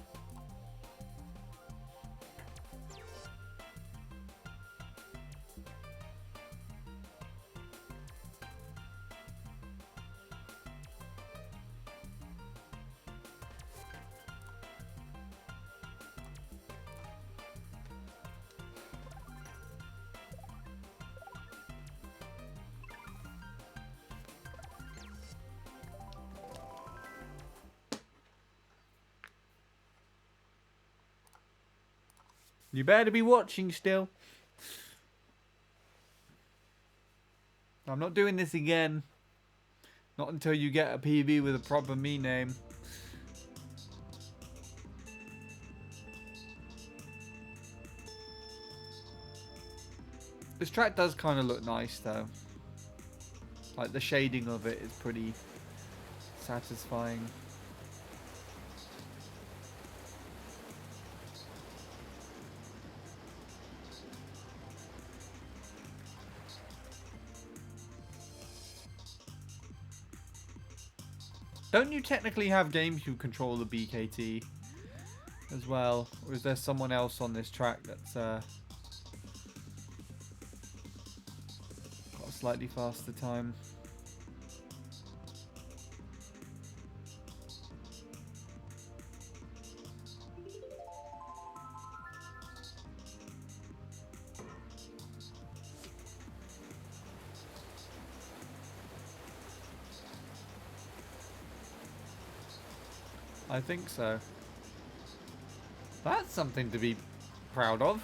You better be watching still. I'm not doing this again. Not until you get a PB with a proper me name. This track does kind of look nice though. Like the shading of it is pretty satisfying. Don't you technically have GameCube control the BKT as well? Or is there someone else on this track that's got a slightly faster time? I think so. That's something to be proud of.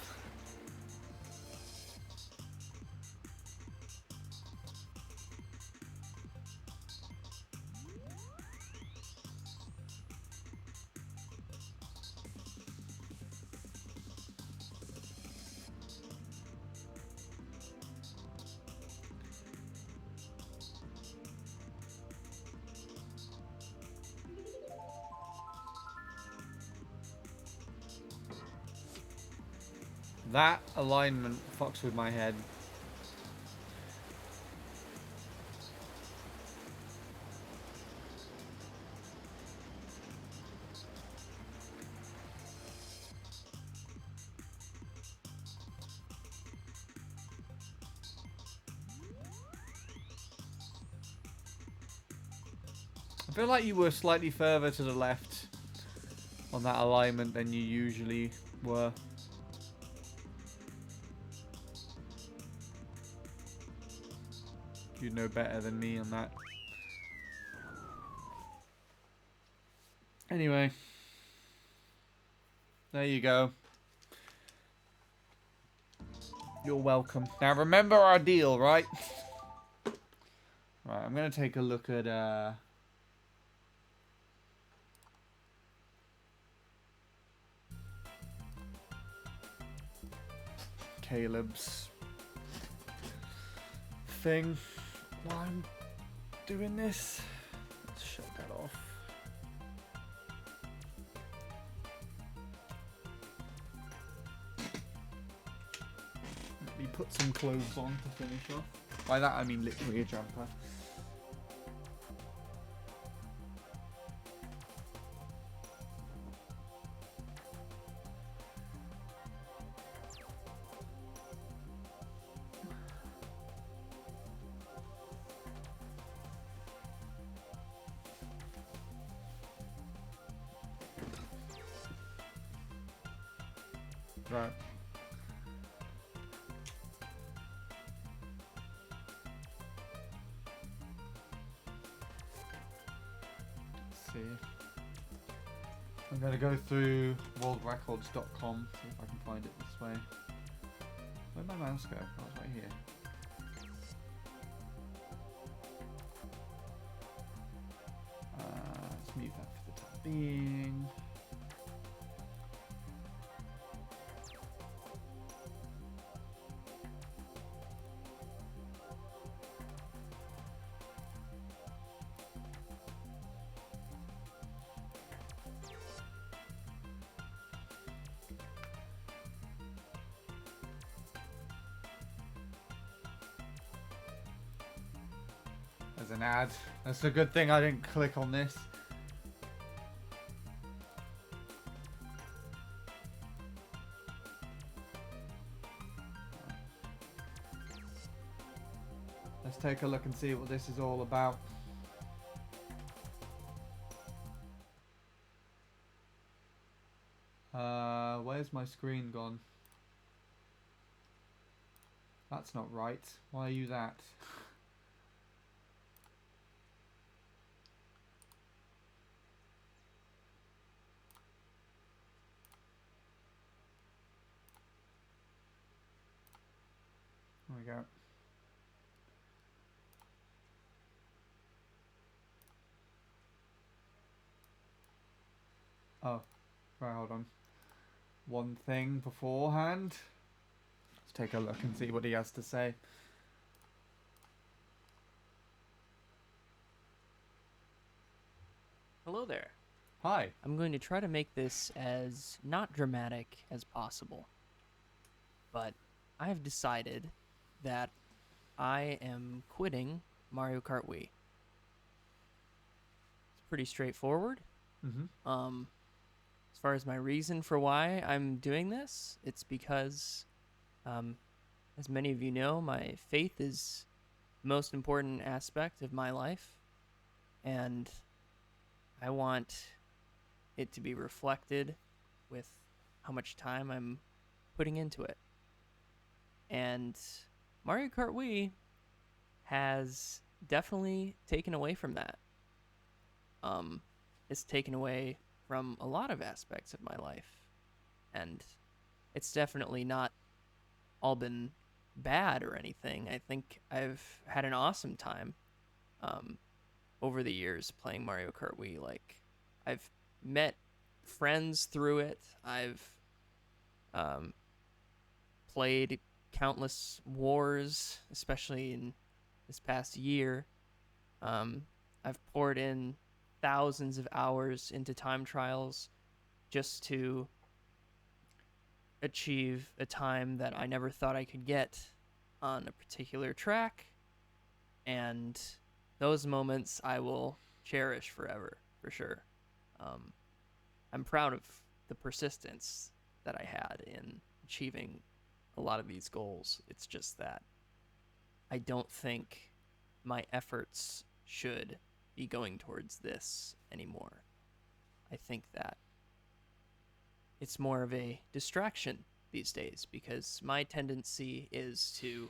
That alignment fucks with my head. I feel like you were slightly further to the left on that alignment than you usually were. You'd know better than me on that. Anyway. There you go. You're welcome. Now remember our deal, right? Right, I'm going to take a look at... Caleb's thing while I'm doing this. Let's shut that off. Let me put some clothes on to finish off. By that I mean literally a jumper. Right. Let's see. I'm going to go through worldrecords.com, see if I can find it this way. Where'd my mouse go? Oh, it's right here. Let's mute that for the time being. There's an ad. That's a good thing I didn't click on this. Let's take a look and see what this is all about. Where's my screen gone? That's not right. Why are you that? There we go. Oh, right, hold on. One thing beforehand. Let's take a look and see what he has to say. Hello there. Hi. I'm going to try to make this as not dramatic as possible. But I have decided that I am quitting Mario Kart Wii. It's pretty straightforward. Mm-hmm. As far as my reason for why I'm doing this, it's because, as many of you know, my faith is the most important aspect of my life, and I want it to be reflected with how much time I'm putting into it. And Mario Kart Wii has definitely taken away from that. It's taken away from a lot of aspects of my life. And it's definitely not all been bad or anything. I think I've had an awesome time over the years playing Mario Kart Wii. Like, I've met friends through it. I've um, played countless wars, especially in this past year. I've poured in thousands of hours into time trials just to achieve a time that I never thought I could get on a particular track. And those moments I will cherish forever, for sure. Um, I'm proud of the persistence that I had in achieving a lot of these goals. It's just that I don't think my efforts should be going towards this anymore. I think that it's more of a distraction these days because my tendency is to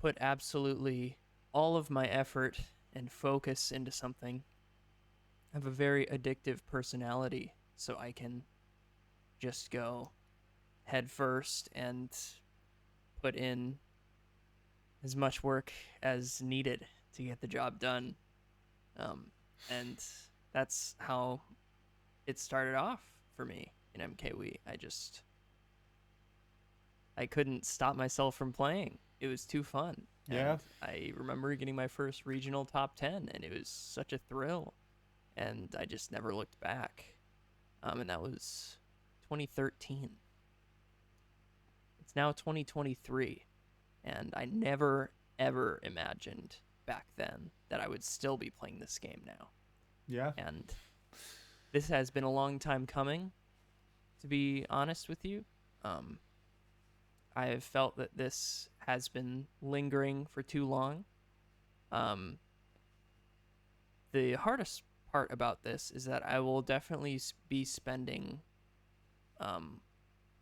put absolutely all of my effort and focus into something. I have a very addictive personality, so I can just go head first and put in as much work as needed to get the job done. And that's how it started off for me in MKW. I couldn't stop myself from playing. It was too fun. Yeah. And I remember getting my first regional top 10, and it was such a thrill. And I just never looked back. And that was 2013. It's now 2023. And I never, ever imagined back then that I would still be playing this game now. Yeah. And this has been a long time coming, to be honest with you. I have felt that this has been lingering for too long. The hardest part about this is that I will definitely be spending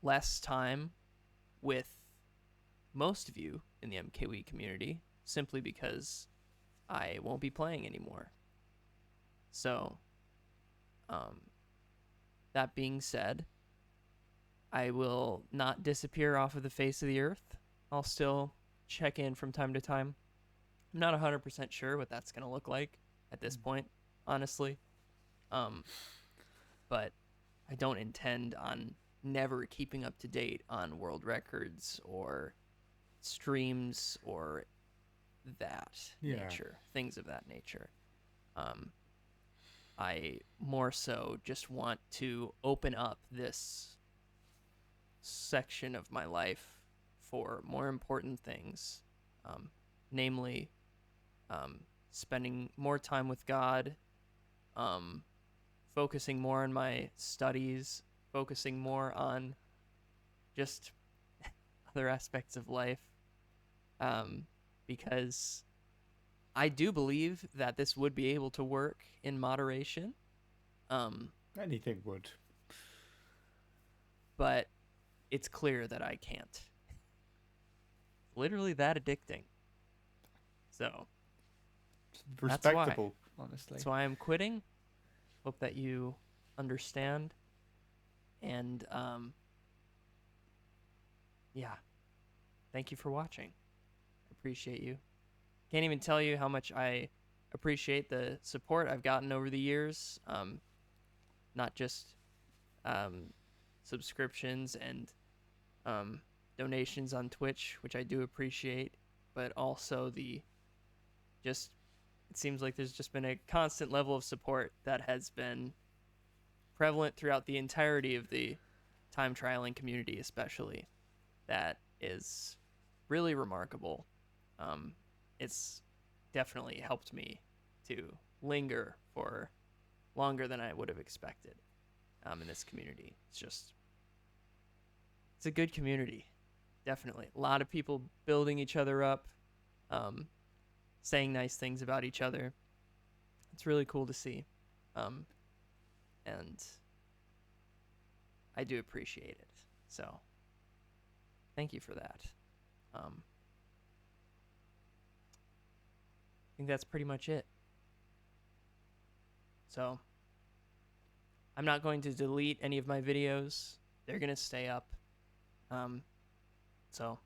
less time with most of you in the MKW community simply because I won't be playing anymore. So, that being said, I will not disappear off of the face of the earth. I'll still check in from time to time. I'm not 100% sure what that's going to look like at this point, honestly. But I don't intend on never keeping up to date on world records or streams or that nature, things of that nature. I more so just want to open up this section of my life for more important things, namely spending more time with God, um, focusing more on my studies, focusing more on just other aspects of life, because I do believe that this would be able to work in moderation. Um, Anything would. but it's clear that I can't. Literally that addicting. So It's that's why. respectable, honestly. That's why I'm quitting. Hope that you understand. And yeah, thank you for watching. I appreciate you. Can't even tell you how much I appreciate the support I've gotten over the years. Not just um, subscriptions and donations on Twitch, which I do appreciate, but also the just it seems like there's just been a constant level of support that has been prevalent throughout the entirety of the time trialing community, especially. That is really remarkable. It's definitely helped me to linger for longer than I would have expected in this community. It's a good community, definitely. A lot of people building each other up, um, saying nice things about each other. It's really cool to see. Um, and I do appreciate it. So thank you for that. I think that's pretty much it. So I'm not going to delete any of my videos. They're going to stay up. So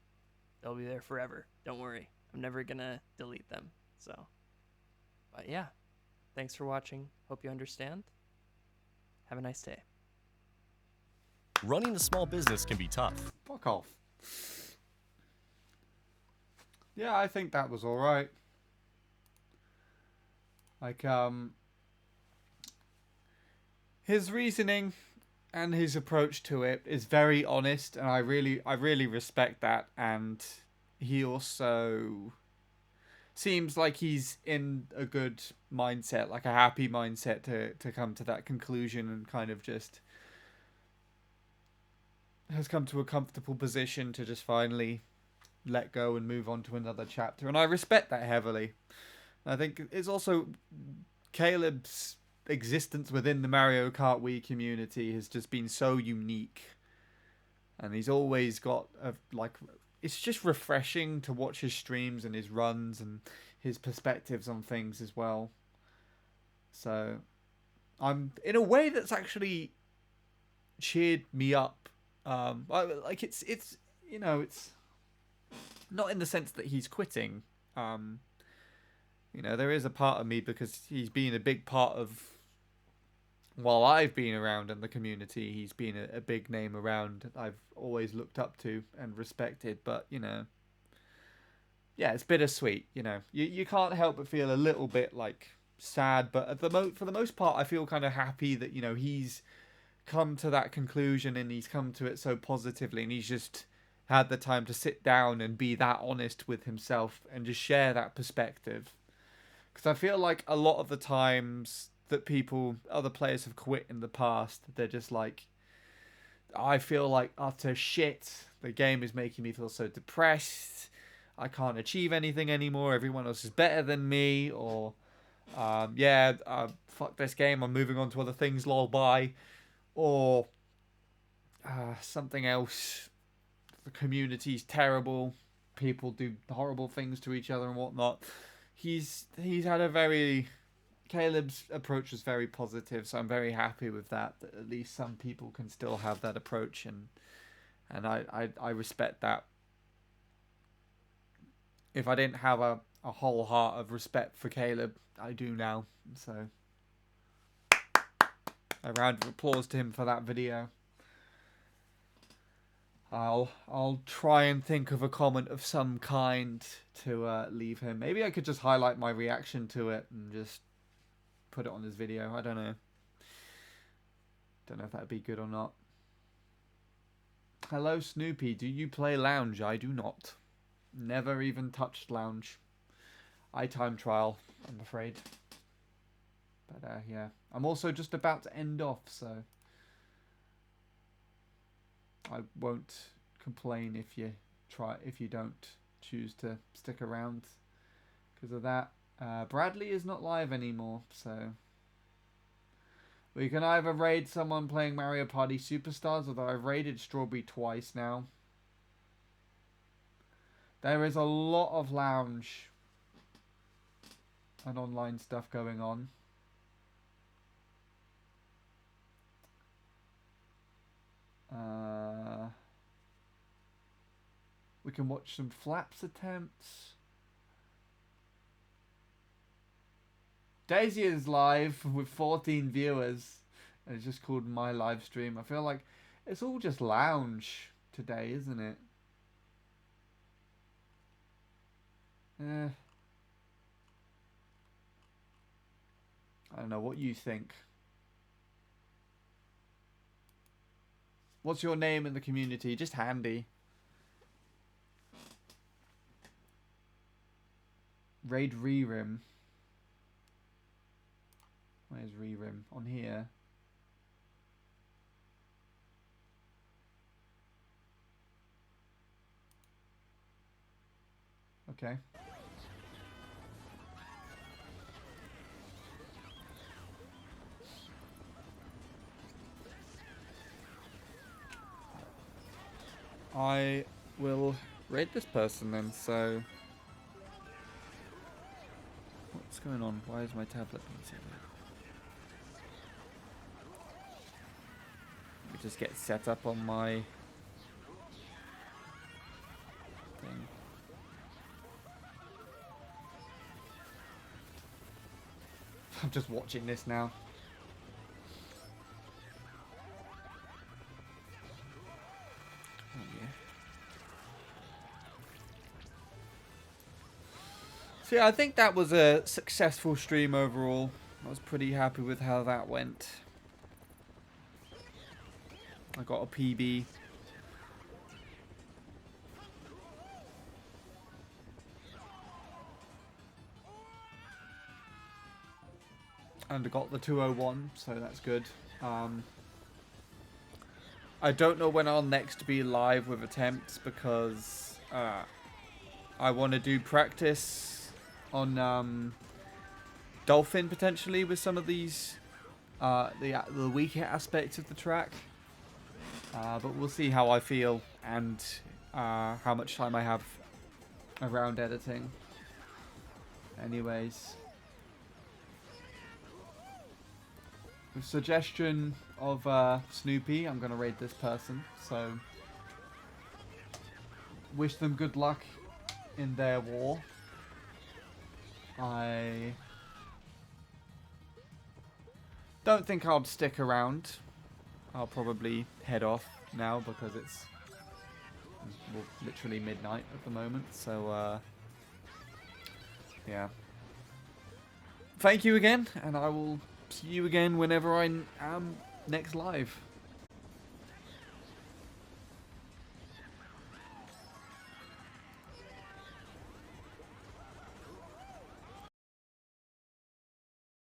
they'll be there forever. Don't worry. I'm never going to delete them. So, but yeah, thanks for watching. Hope you understand. Have a nice day. Running a small business can be tough. Fuck off. Yeah, I think that was alright. Like, his reasoning and his approach to it is very honest, and I really respect that. And he also seems like he's in a good mindset, like a happy mindset to come to that conclusion, and kind of just has come to a comfortable position to just finally let go and move on to another chapter. And I respect that heavily. I think it's also Caleb's existence within the Mario Kart Wii community has just been so unique, and he's always got it's just refreshing to watch his streams and his runs and his perspectives on things as well. So I'm in a way that's actually cheered me up. It's you know, it's not in the sense that he's quitting. You know, there is a part of me, because he's been a big part of, while I've been around in the community, he's been a big name around that I've always looked up to and respected. But, you know, yeah, it's bittersweet. You know, you can't help but feel a little bit like sad, but for the most part, I feel kind of happy that, you know, he's come to that conclusion and he's come to it so positively, and he's just had the time to sit down and be that honest with himself and just share that perspective. Because I feel like a lot of the times that other players have quit in the past, they're just like, I feel like utter shit. The game is making me feel so depressed. I can't achieve anything anymore. Everyone else is better than me. Or, fuck this game. I'm moving on to other things. Lol, bye. Or something else. The community's terrible. People do horrible things to each other and whatnot. Caleb's approach was very positive, so I'm very happy with that at least some people can still have that approach, and I respect that. If I didn't have a whole heart of respect for Caleb, I do now. So a round of applause to him for that video. I'll try and think of a comment of some kind to leave him. Maybe I could just highlight my reaction to it and just put it on his video. I don't know. Don't know if that'd be good or not. Hello, Snoopy. Do you play Lounge? I do not. Never even touched Lounge. iTime trial, I'm afraid. But yeah, I'm also just about to end off, so I won't complain if you don't choose to stick around because of that. Bradley is not live anymore, so we can either raid someone playing Mario Party Superstars, although I've raided Strawberry twice now. There is a lot of lounge and online stuff going on. We can watch some Flaps attempts. Daisy is live with 14 viewers. And it's just called My Live Stream. I feel like it's all just lounge today, isn't it? I don't know what you think. What's your name in the community? Just handy. Raid Rerim. Where's Rerim? On here. Okay. I will raid this person then, so... What's going on? Why is my tablet being set up? Let me just get set up on my... thing. I'm just watching this now. So yeah, I think that was a successful stream overall. I was pretty happy with how that went. I got a PB. And I got the 201, so that's good. I don't know when I'll next be live with attempts because I want to do practice on Dolphin potentially with some of these the weaker aspects of the track. But we'll see how I feel and how much time I have around editing. Anyways. With suggestion of Snoopy, I'm going to raid this person. So, wish them good luck in their war. I don't think I'll stick around. I'll probably head off now because it's literally midnight at the moment. So, yeah. Thank you again, and I will see you again whenever I am next live.